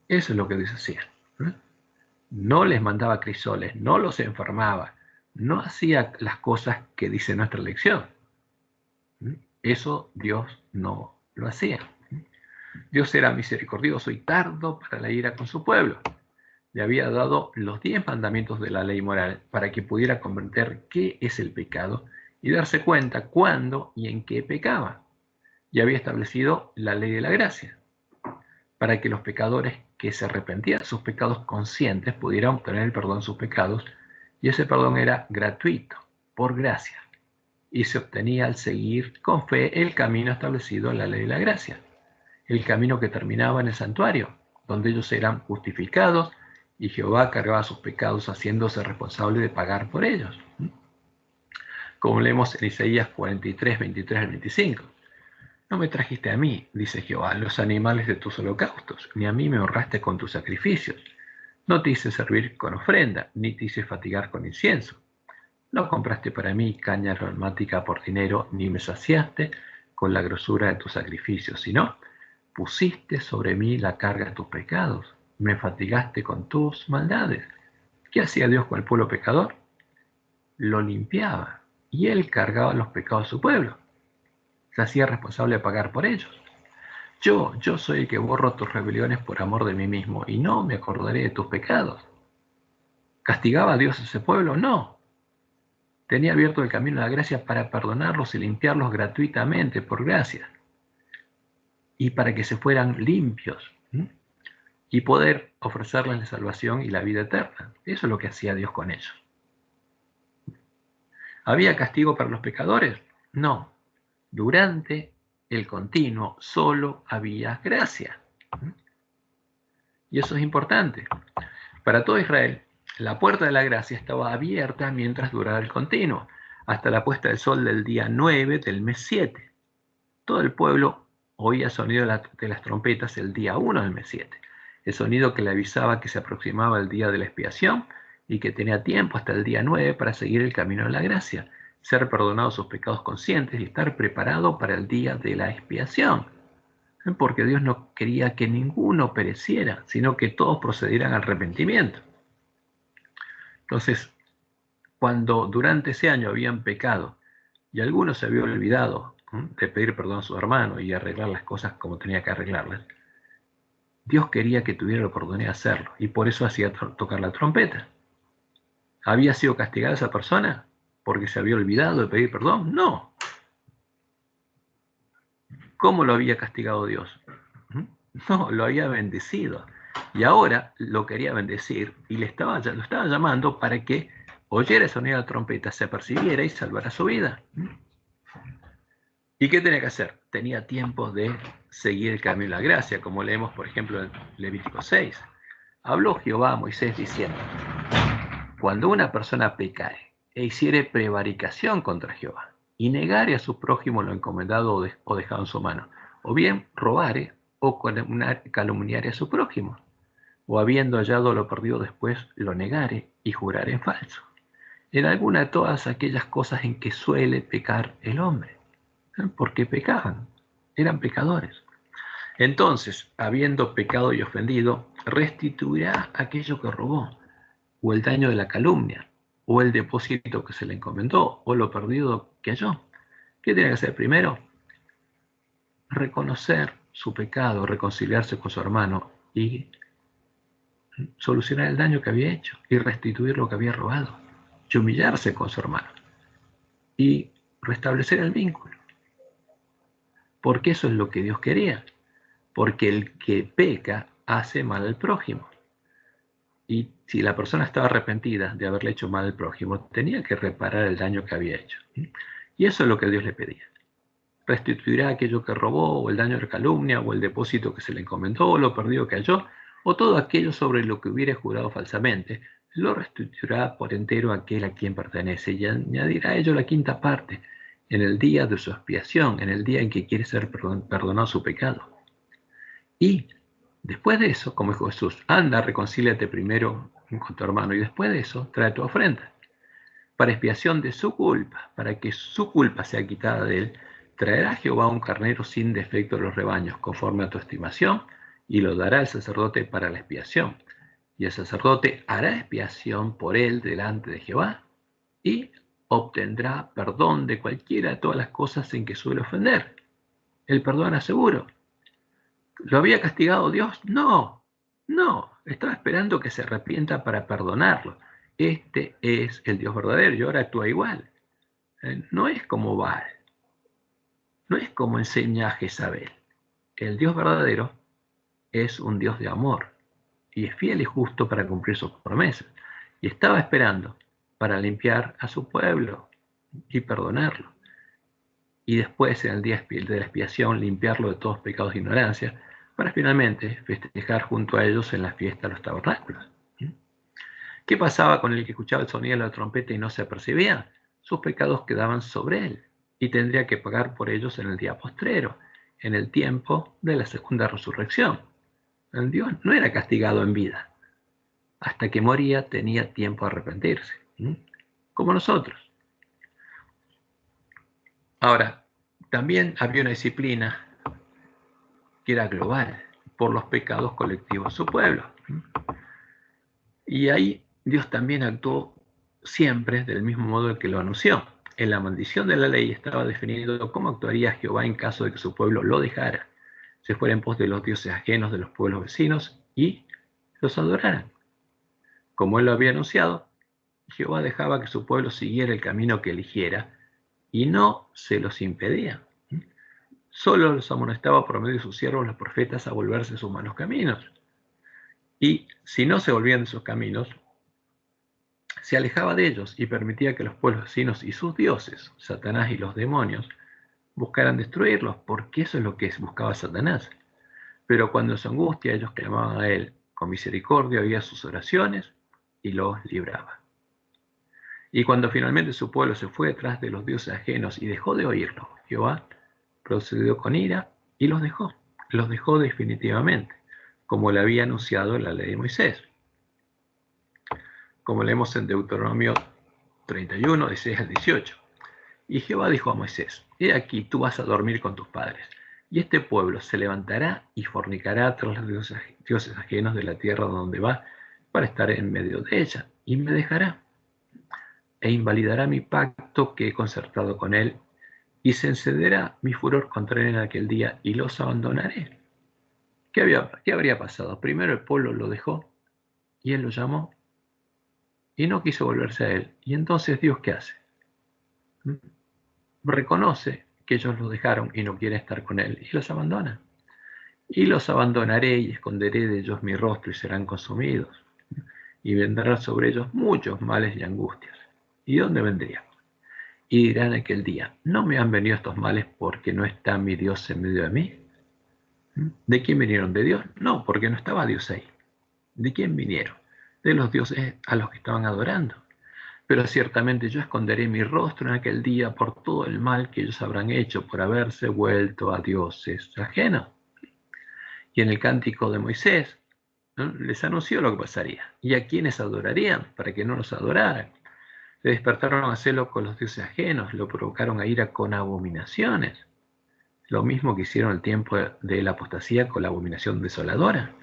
Eso es lo que Dios hacía. No les mandaba crisoles, no los enfermaba, no hacía las cosas que dice nuestra lección. Eso Dios no lo hacía. Dios era misericordioso y tardo para la ira con su pueblo. Le había dado los 10 mandamientos de la ley moral para que pudiera comprender qué es el pecado y darse cuenta cuándo y en qué pecaba. Y había establecido la ley de la gracia para que los pecadores que se arrepentían de sus pecados conscientes pudieran obtener el perdón de sus pecados, y ese perdón era gratuito, por gracia, y se obtenía al seguir con fe el camino establecido en la ley de la gracia, el camino que terminaba en el santuario, donde ellos eran justificados y Jehová cargaba sus pecados haciéndose responsable de pagar por ellos. Como leemos en Isaías 43, 23 al 25. No me trajiste a mí, dice Jehová, los animales de tus holocaustos, ni a mí me honraste con tus sacrificios. No te hice servir con ofrenda, ni te hice fatigar con incienso. No compraste para mí caña aromática por dinero, ni me saciaste con la grosura de tus sacrificios, sino pusiste sobre mí la carga de tus pecados, me fatigaste con tus maldades. ¿Qué hacía Dios con el pueblo pecador? Lo limpiaba, y él cargaba los pecados de su pueblo. Se hacía responsable de pagar por ellos. Yo soy el que borro tus rebeliones por amor de mí mismo, y no me acordaré de tus pecados. ¿Castigaba a Dios a ese pueblo? No. Tenía abierto el camino de la gracia para perdonarlos y limpiarlos gratuitamente por gracia, y para que se fueran limpios, y poder ofrecerles la salvación y la vida eterna. Eso es lo que hacía Dios con ellos. ¿Había castigo para los pecadores? No. Durante el continuo solo había gracia. Y eso es importante. Para todo Israel, la puerta de la gracia estaba abierta mientras durara el continuo, hasta la puesta del sol del día 9 del mes 7. Todo el pueblo oía el sonido de las trompetas el día 1 del mes 7, el sonido que le avisaba que se aproximaba el día de la expiación y que tenía tiempo hasta el día 9 para seguir el camino de la gracia, ser perdonado sus pecados conscientes y estar preparado para el día de la expiación. Porque Dios no quería que ninguno pereciera, sino que todos procedieran al arrepentimiento. Entonces, cuando durante ese año habían pecado y algunos se habían olvidado de pedir perdón a su hermano y arreglar las cosas como tenía que arreglarlas, Dios quería que tuviera la oportunidad de hacerlo y por eso hacía tocar la trompeta. ¿Había sido castigada esa persona porque se había olvidado de pedir perdón? No. ¿Cómo lo había castigado Dios? No, lo había bendecido. Y ahora lo quería bendecir y lo estaba llamando para que oyera el sonido de la trompeta, se apercibiera y salvara su vida. ¿Y qué tenía que hacer? Tenía tiempo de seguir el camino de la gracia, como leemos, por ejemplo, en Levítico 6. Habló Jehová a Moisés diciendo: cuando una persona pecare e hiciere prevaricación contra Jehová, y negare a su prójimo lo encomendado o dejado en su mano, o bien robare o calumniare a su prójimo, o habiendo hallado lo perdido después lo negare y jurare en falso, en alguna de todas aquellas cosas en que suele pecar el hombre, porque pecaban, eran pecadores. Entonces, habiendo pecado y ofendido, restituirá aquello que robó, o el daño de la calumnia, o el depósito que se le encomendó, o lo perdido que halló. ¿Qué tiene que hacer primero? Reconocer su pecado, reconciliarse con su hermano y solucionar el daño que había hecho y restituir lo que había robado y humillarse con su hermano y restablecer el vínculo. Porque eso es lo que Dios quería. Porque el que peca hace mal al prójimo. Y si la persona estaba arrepentida de haberle hecho mal al prójimo, tenía que reparar el daño que había hecho. Y eso es lo que Dios le pedía. Restituirá aquello que robó, o el daño de calumnia, o el depósito que se le encomendó, o lo perdido que halló, o todo aquello sobre lo que hubiera jurado falsamente, lo restituirá por entero aquel a quien pertenece, y añadirá a ello la quinta parte, en el día de su expiación, en el día en que quiere ser perdonado su pecado. Y después de eso, como dijo Jesús, anda, reconcíliate primero con tu hermano, y después de eso, trae tu ofrenda, para expiación de su culpa, para que su culpa sea quitada de él. Traerá Jehová un carnero sin defecto de los rebaños, conforme a tu estimación, y lo dará el sacerdote para la expiación. Y el sacerdote hará expiación por él delante de Jehová, y obtendrá perdón de cualquiera de todas las cosas en que suele ofender. El perdón aseguro. ¿Lo había castigado Dios? No, no. Estaba esperando que se arrepienta para perdonarlo. Este es el Dios verdadero y ahora actúa igual. No es como Baal, no es como enseña Jezabel. El Dios verdadero es un Dios de amor y es fiel y justo para cumplir sus promesas. Y estaba esperando para limpiar a su pueblo y perdonarlo. Y después, en el día de la expiación, limpiarlo de todos pecados de ignorancia, para finalmente festejar junto a ellos en la fiesta de los tabernáculos. ¿Qué pasaba con el que escuchaba el sonido de la trompeta y no se apercibía? Sus pecados quedaban sobre él y tendría que pagar por ellos en el día postrero, en el tiempo de la segunda resurrección. El Dios no era castigado en vida. Hasta que moría tenía tiempo a arrepentirse, como nosotros. Ahora, también había una disciplina que era global por los pecados colectivos de su pueblo. Y ahí Dios también actuó siempre del mismo modo que lo anunció. En la maldición de la ley estaba definido cómo actuaría Jehová en caso de que su pueblo lo dejara, se fuera en pos de los dioses ajenos de los pueblos vecinos y los adoraran. Como él lo había anunciado, Jehová dejaba que su pueblo siguiera el camino que eligiera y no se los impedía. Solo los amonestaba por medio de sus siervos los profetas a volverse de sus malos caminos. Y si no se volvían de sus caminos, se alejaba de ellos y permitía que los pueblos vecinos y sus dioses, Satanás y los demonios, buscaran destruirlos, porque eso es lo que buscaba Satanás. Pero cuando en su angustia ellos clamaban a él con misericordia, oía sus oraciones y los libraba. Y cuando finalmente su pueblo se fue detrás de los dioses ajenos y dejó de oírlo, Jehová procedió con ira y los dejó definitivamente, como le había anunciado la ley de Moisés. Como leemos en Deuteronomio 31, 16 al 18. Y Jehová dijo a Moisés, he aquí tú vas a dormir con tus padres, y este pueblo se levantará y fornicará tras los dioses ajenos de la tierra donde va, para estar en medio de ella, y me dejará, e invalidará mi pacto que he concertado con él, y se encenderá mi furor contra él en aquel día, y los abandonaré. ¿Qué habría pasado? Primero el pueblo lo dejó, y él lo llamó, y no quiso volverse a él. Y entonces Dios, ¿qué hace? Reconoce que ellos lo dejaron y no quieren estar con él, y los abandona. Y los abandonaré y esconderé de ellos mi rostro y serán consumidos. Y vendrán sobre ellos muchos males y angustias. ¿Y dónde vendrían? Y dirán aquel día, ¿no me han venido estos males porque no está mi Dios en medio de mí? ¿De quién vinieron? ¿De Dios? No, porque no estaba Dios ahí. ¿De quién vinieron? De los dioses a los que estaban adorando. Pero ciertamente yo esconderé mi rostro en aquel día por todo el mal que ellos habrán hecho por haberse vuelto a dioses ajenos. Y en el cántico de Moisés, ¿no?, les anunció lo que pasaría. ¿Y a quiénes adorarían? Para que no los adoraran. Le despertaron a celo con los dioses ajenos, lo provocaron a ira con abominaciones. Lo mismo que hicieron el tiempo de la apostasía con la abominación desoladora.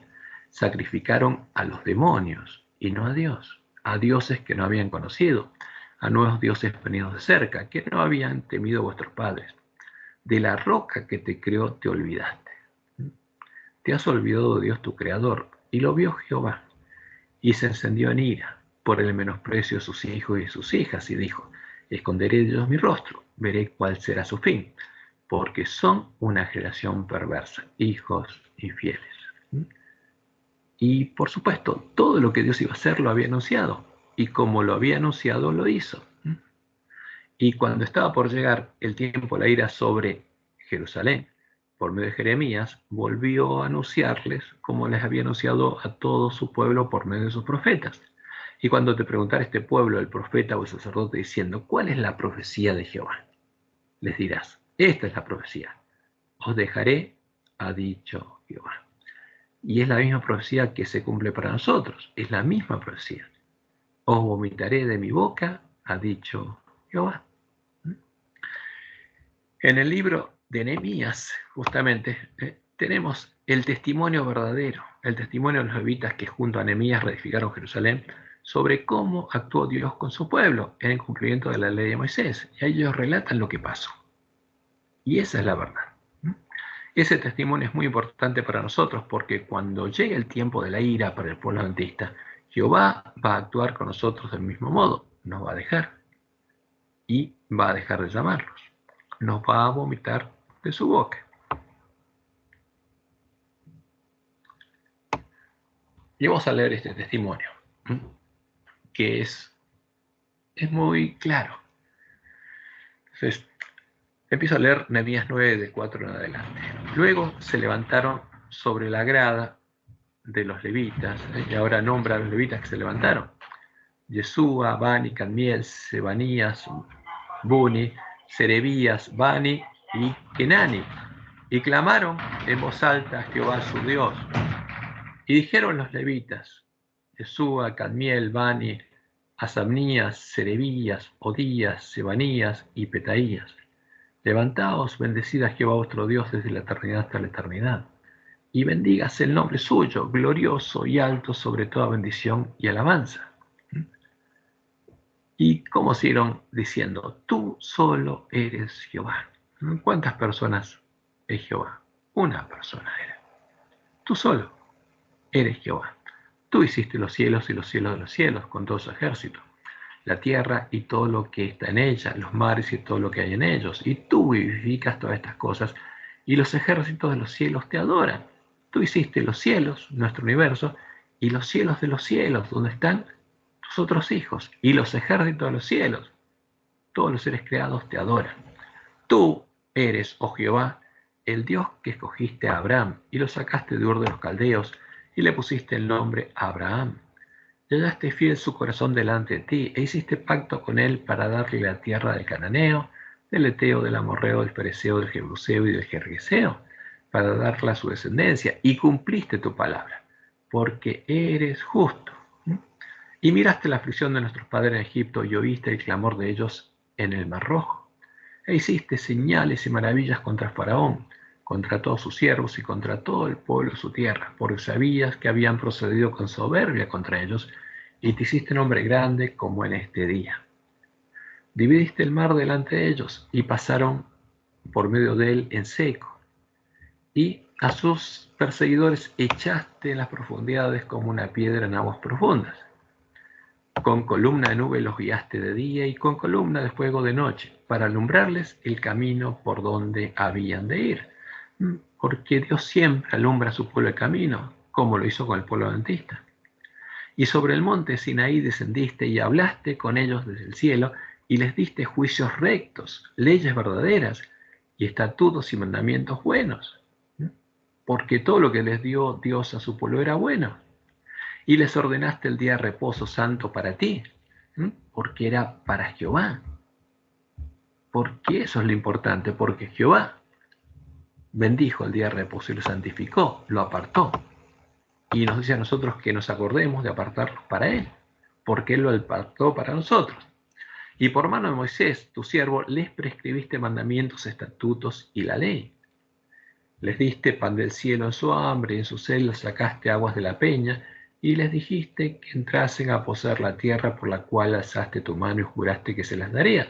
Sacrificaron a los demonios y no a Dios, a dioses que no habían conocido, a nuevos dioses venidos de cerca, que no habían temido vuestros padres. De la roca que te creó te olvidaste. te has olvidado de Dios tu Creador. Y lo vio Jehová, y se encendió en ira por el menosprecio de sus hijos y sus hijas, y dijo, esconderé de ellos mi rostro, veré cuál será su fin, porque son una generación perversa, hijos infieles. Y por supuesto, todo lo que Dios iba a hacer lo había anunciado, y como lo había anunciado, lo hizo. Y cuando estaba por llegar el tiempo, la ira sobre Jerusalén, por medio de Jeremías, volvió a anunciarles como les había anunciado a todo su pueblo por medio de sus profetas. Y cuando te preguntara este pueblo, el profeta o el sacerdote, diciendo, ¿cuál es la profecía de Jehová? Les dirás, esta es la profecía. Os dejaré, ha dicho Jehová. Y es la misma profecía que se cumple para nosotros. Es la misma profecía. Os vomitaré de mi boca, ha dicho Jehová. En el libro de Nehemías, justamente, tenemos el testimonio verdadero, el testimonio de los levitas que junto a Nehemías reedificaron Jerusalén, sobre cómo actuó Dios con su pueblo en el cumplimiento de la ley de Moisés. Y ellos relatan lo que pasó. Y esa es la verdad. Ese testimonio es muy importante para nosotros porque cuando llegue el tiempo de la ira para el pueblo adventista, Jehová va a actuar con nosotros del mismo modo. Nos va a dejar y va a dejar de llamarlos. Nos va a vomitar de su boca. Y vamos a leer este testimonio, que es muy claro. Entonces, empiezo a leer Nehemías 9, de 4 en adelante. Luego se levantaron sobre la grada de los levitas, y ahora nombra a los levitas que se levantaron. Yeshua, Bani, Cadmiel, Sebanías, Buni, Serebías, Bani y Kenani. Y clamaron en voz alta a Jehová su Dios. Y dijeron los levitas, Yeshua, Cadmiel, Bani, Asabnías, Serebías, Odías, Sebanías y Petaías. Levantaos, bendecid a Jehová vuestro Dios desde la eternidad hasta la eternidad. Y bendígase el nombre suyo, glorioso y alto sobre toda bendición y alabanza. Y como siguieron diciendo, tú solo eres Jehová. ¿Cuántas personas es Jehová? Una persona era. Tú solo eres Jehová. Tú hiciste los cielos y los cielos de los cielos con todo su ejército, la tierra y todo lo que está en ella, los mares y todo lo que hay en ellos. Y tú vivificas todas estas cosas y los ejércitos de los cielos te adoran. Tú hiciste los cielos, nuestro universo, y los cielos de los cielos, donde están tus otros hijos, y los ejércitos de los cielos. Todos los seres creados te adoran. Tú eres, oh Jehová, el Dios que escogiste a Abraham y lo sacaste de Ur de los Caldeos y le pusiste el nombre Abraham. Y hallaste fiel su corazón delante de ti e hiciste pacto con él para darle la tierra del Cananeo, del Eteo, del Amorreo, del Pereceo, del Jebuseo y del Gergeseo, para darla a su descendencia, y cumpliste tu palabra, porque eres justo. Y miraste la aflicción de nuestros padres en Egipto y oíste el clamor de ellos en el Mar Rojo. E hiciste señales y maravillas contra Faraón, contra todos sus siervos y contra todo el pueblo de su tierra, porque sabías que habían procedido con soberbia contra ellos, y te hiciste nombre grande como en este día. Dividiste el mar delante de ellos, y pasaron por medio de él en seco, y a sus perseguidores echaste en las profundidades como una piedra en aguas profundas. Con columna de nube los guiaste de día y con columna de fuego de noche, para alumbrarles el camino por donde habían de ir. Porque Dios siempre alumbra a su pueblo el camino, como lo hizo con el pueblo adventista. Y sobre el monte Sinaí descendiste y hablaste con ellos desde el cielo, y les diste juicios rectos, leyes verdaderas, y estatutos y mandamientos buenos. Porque todo lo que les dio Dios a su pueblo era bueno. Y les ordenaste el día de reposo santo para ti, porque era para Jehová. Porque eso es lo importante, porque Jehová bendijo el día de reposo y lo santificó, lo apartó. Y nos dice a nosotros que nos acordemos de apartarlos para Él, porque Él lo apartó para nosotros. Y por mano de Moisés, tu siervo, les prescribiste mandamientos, estatutos y la ley. Les diste pan del cielo en su hambre, y en su sed les sacaste aguas de la peña, y les dijiste que entrasen a poseer la tierra por la cual alzaste tu mano y juraste que se las darías.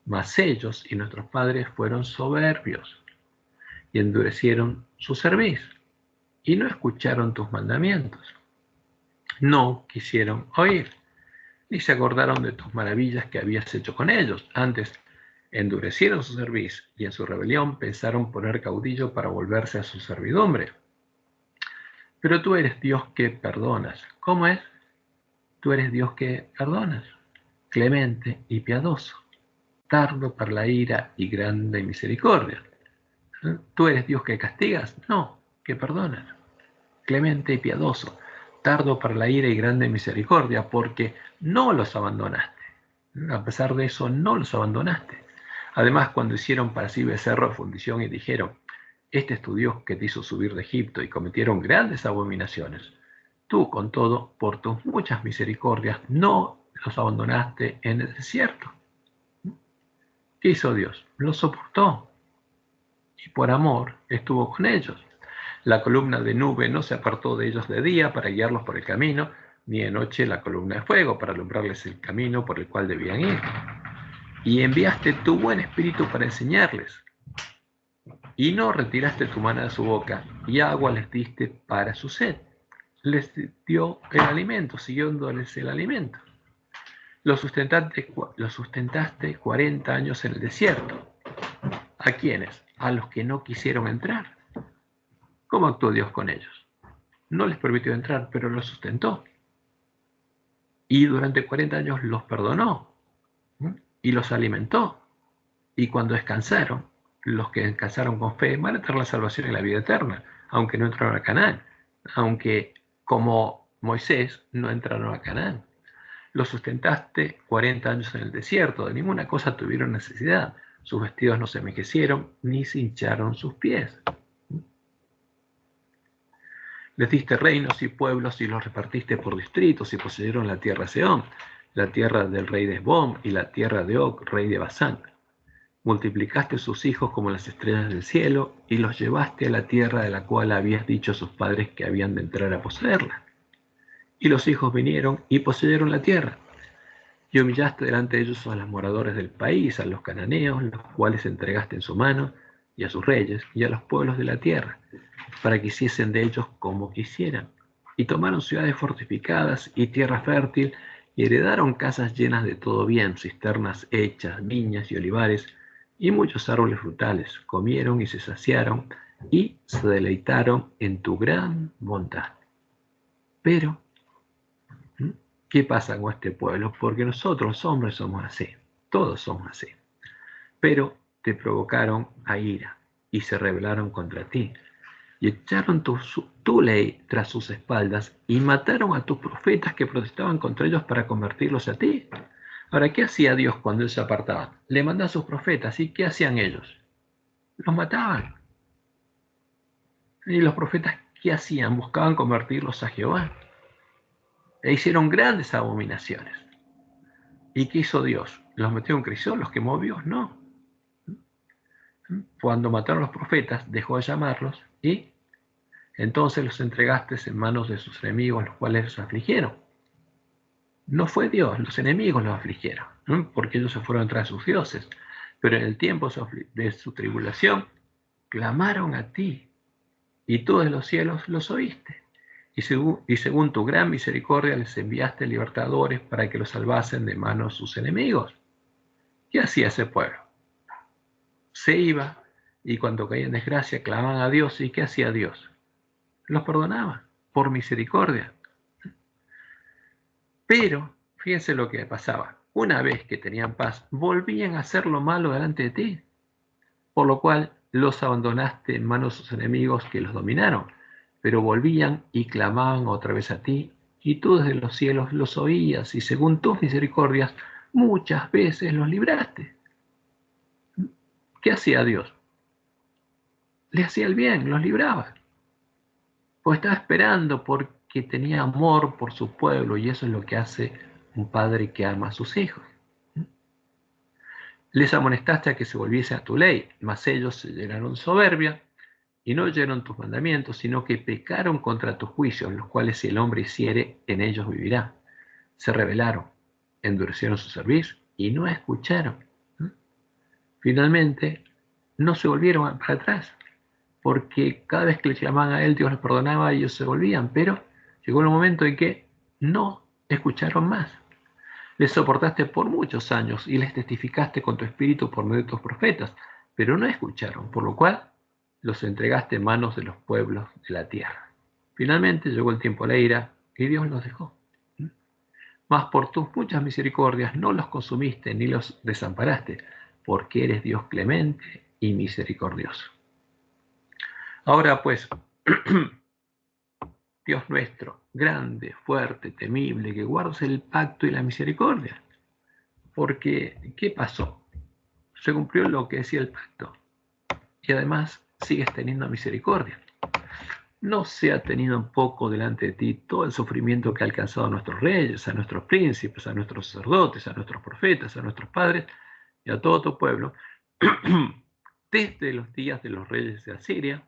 Mas ellos y nuestros padres fueron soberbios y endurecieron su cerviz. y no escucharon tus mandamientos. No quisieron oír, ni se acordaron de tus maravillas que habías hecho con ellos. Antes, endurecieron su cerviz y en su rebelión pensaron poner caudillo para volverse a su servidumbre. Pero tú eres Dios que perdonas. ¿Cómo es? Tú eres Dios que perdonas, clemente y piadoso, tardo para la ira y grande en misericordia. ¿Tú eres Dios que castigas? No, que perdonas, clemente y piadoso, tardo para la ira y grande en misericordia, porque no los abandonaste. A pesar de eso, no los abandonaste. Además, cuando hicieron para sí becerro de fundición y dijeron, este es tu Dios que te hizo subir de Egipto, y cometieron grandes abominaciones, tú, con todo, por tus muchas misericordias, no los abandonaste en el desierto. ¿Qué hizo Dios? Los soportó y por amor estuvo con ellos. La columna de nube no se apartó de ellos de día para guiarlos por el camino, ni de noche la columna de fuego para alumbrarles el camino por el cual debían ir. Y enviaste tu buen espíritu para enseñarles. Y no retiraste tu mano de su boca, y agua les diste para su sed. Les dio el alimento, siguiéndoles el alimento. Los sustentaste 40 años en el desierto. ¿A quiénes? A los que no quisieron entrar. ¿Cómo actuó Dios con ellos? No les permitió entrar, pero los sustentó. Y durante 40 años los perdonó y los alimentó. Y cuando descansaron, los que descansaron con fe van a tener la salvación y la vida eterna, aunque no entraron a Canaán, aunque como Moisés no entraron a Canaán. Los sustentaste 40 años en el desierto, de ninguna cosa tuvieron necesidad. Sus vestidos no se envejecieron, ni se hincharon sus pies. Les diste reinos y pueblos y los repartiste por distritos y poseyeron la tierra Seón, la tierra del rey de Esbón y la tierra de Og, rey de Basán. Multiplicaste sus hijos como las estrellas del cielo y los llevaste a la tierra de la cual habías dicho a sus padres que habían de entrar a poseerla. Y los hijos vinieron y poseyeron la tierra. Y humillaste delante de ellos a los moradores del país, a los cananeos, los cuales entregaste en su mano, y a sus reyes, y a los pueblos de la tierra, para que hiciesen de ellos como quisieran. Y tomaron ciudades fortificadas y tierra fértil, y heredaron casas llenas de todo bien, cisternas hechas, viñas y olivares, y muchos árboles frutales. Comieron y se saciaron, y se deleitaron en tu gran bondad. Pero ¿qué pasa con este pueblo? Porque nosotros los hombres somos así, todos somos así. Pero te provocaron a ira y se rebelaron contra ti. Y echaron tu ley tras sus espaldas y mataron a tus profetas que protestaban contra ellos para convertirlos a ti. Ahora, ¿qué hacía Dios cuando ellos se apartaban? Le mandaba a sus profetas, ¿y qué hacían ellos? Los mataban. Y los profetas, ¿qué hacían? Buscaban convertirlos a Jehová. E hicieron grandes abominaciones. ¿Y qué hizo Dios? ¿Los metió en prisión? ¿Los quemó Dios? No. Cuando mataron a los profetas, dejó de llamarlos y entonces los entregaste en manos de sus enemigos, los cuales los afligieron. No fue Dios, los enemigos los afligieron, ¿no? Porque ellos se fueron tras sus dioses. Pero en el tiempo de su tribulación, clamaron a ti y tú de los cielos los oíste. Y según tu gran misericordia les enviaste libertadores para que los salvasen de manos de sus enemigos. ¿Qué hacía ese pueblo? Se iba y cuando caía en desgracia clamaban a Dios. ¿Y qué hacía Dios? Los perdonaba por misericordia. Pero fíjense lo que pasaba. Una vez que tenían paz, volvían a hacer lo malo delante de ti, por lo cual los abandonaste en manos de sus enemigos que los dominaron. Pero volvían y clamaban otra vez a ti, y tú desde los cielos los oías, y según tus misericordias muchas veces los libraste. ¿Qué hacía Dios? Le hacía el bien, los libraba. Pues estaba esperando porque tenía amor por su pueblo, y eso es lo que hace un padre que ama a sus hijos. Les amonestaste a que se volviesen a tu ley, mas ellos se llenaron soberbia y no oyeron tus mandamientos, sino que pecaron contra tus juicios, los cuales si el hombre hiciere, en ellos vivirá. Se rebelaron, endurecieron su cerviz y no escucharon. Finalmente, no se volvieron para atrás, porque cada vez que le clamaban a él, Dios les perdonaba y ellos se volvían, pero llegó el momento en que no escucharon más. Les soportaste por muchos años y les testificaste con tu espíritu por medio de tus profetas, pero no escucharon, por lo cual los entregaste en manos de los pueblos de la tierra. Finalmente llegó el tiempo de la ira y Dios los dejó. Mas por tus muchas misericordias no los consumiste ni los desamparaste, porque eres Dios clemente y misericordioso. Ahora pues, Dios nuestro, grande, fuerte, temible, que guardas el pacto y la misericordia. Porque, ¿qué pasó? Se cumplió lo que decía el pacto. Y además sigues teniendo misericordia. No se ha tenido en poco delante de ti todo el sufrimiento que ha alcanzado a nuestros reyes, a nuestros príncipes, a nuestros sacerdotes, a nuestros profetas, a nuestros padres y a todo tu pueblo, desde los días de los reyes de Asiria,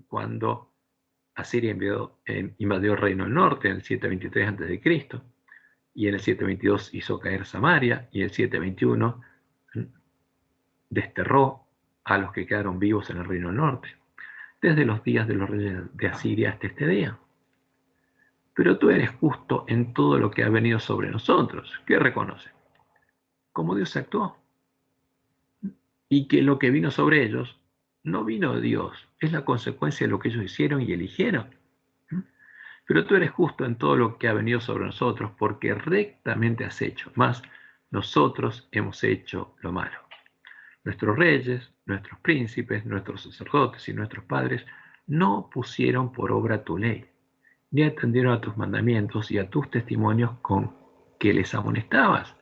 cuando Asiria invadió el reino del norte en el 723 a.C., y en el 722 hizo caer Samaria, y en el 721 desterró a los que quedaron vivos en el reino del norte, desde los días de los reyes de Asiria hasta este día. Pero tú eres justo en todo lo que ha venido sobre nosotros. ¿Qué reconoce? Cómo Dios actuó. Y que lo que vino sobre ellos no vino de Dios, es la consecuencia de lo que ellos hicieron y eligieron. Pero tú eres justo en todo lo que ha venido sobre nosotros, porque rectamente has hecho, mas nosotros hemos hecho lo malo. Nuestros reyes, nuestros príncipes, nuestros sacerdotes y nuestros padres no pusieron por obra tu ley, ni atendieron a tus mandamientos y a tus testimonios con que les amonestabas.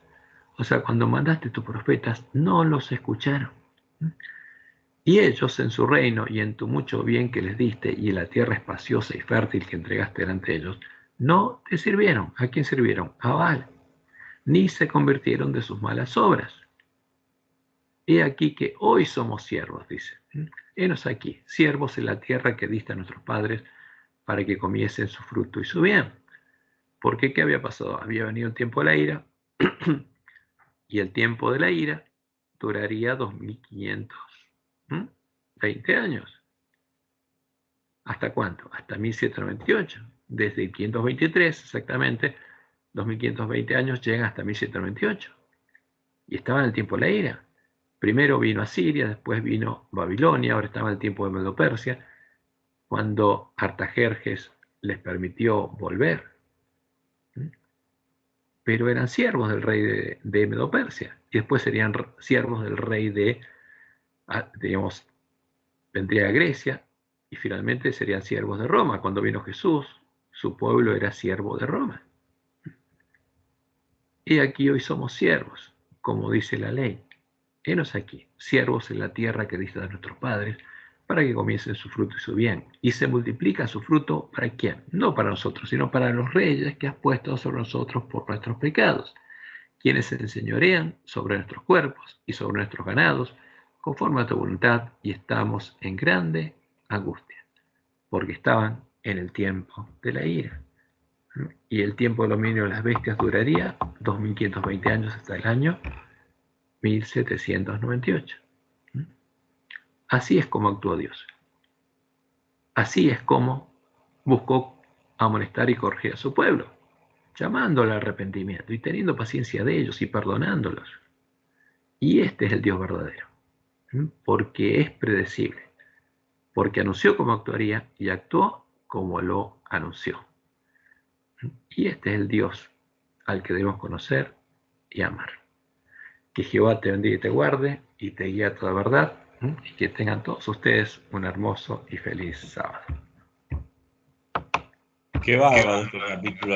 O sea, cuando mandaste tus profetas, no los escucharon. Y ellos en su reino y en tu mucho bien que les diste y en la tierra espaciosa y fértil que entregaste delante de ellos, no te sirvieron. ¿A quién sirvieron? A Baal. Ni se convirtieron de sus malas obras. He aquí que hoy somos siervos, dice. Henos aquí, siervos en la tierra que diste a nuestros padres para que comiesen su fruto y su bien. Porque ¿qué había pasado? Había venido el tiempo de la ira y el tiempo de la ira duraría 2520 años. ¿Hasta cuánto? Hasta 1798. Desde 523 exactamente, 2520 años llegan hasta 1798. Y estaba en el tiempo de la ira. Primero vino Asiria, después vino Babilonia, ahora estaba en el tiempo de Medo-Persia, cuando Artajerjes les permitió volver. Pero eran siervos del rey de Medo-Persia, y después serían siervos del rey digamos, vendría a Grecia, y finalmente serían siervos de Roma. Cuando vino Jesús, su pueblo era siervo de Roma. Y aquí hoy somos siervos, como dice la ley. Henos aquí, siervos en la tierra que diste a nuestros padres, para que comiencen su fruto y su bien. Y se multiplica su fruto, ¿para quién? No para nosotros, sino para los reyes que has puesto sobre nosotros por nuestros pecados, quienes se enseñorean sobre nuestros cuerpos y sobre nuestros ganados, conforme a tu voluntad, y estamos en grande angustia, porque estaban en el tiempo de la ira. Y el tiempo del dominio de las bestias duraría 2520 años hasta el año 1798. Así es como actuó Dios. Así es como buscó amonestar y corregir a su pueblo, llamándolo al arrepentimiento y teniendo paciencia de ellos y perdonándolos. Y este es el Dios verdadero, porque es predecible, porque anunció cómo actuaría y actuó como lo anunció. Y este es el Dios al que debemos conocer y amar. Que Jehová te bendiga y te guarde y te guíe a toda verdad, y que tengan todos ustedes un hermoso y feliz sábado. Qué bárbaro este capítulo.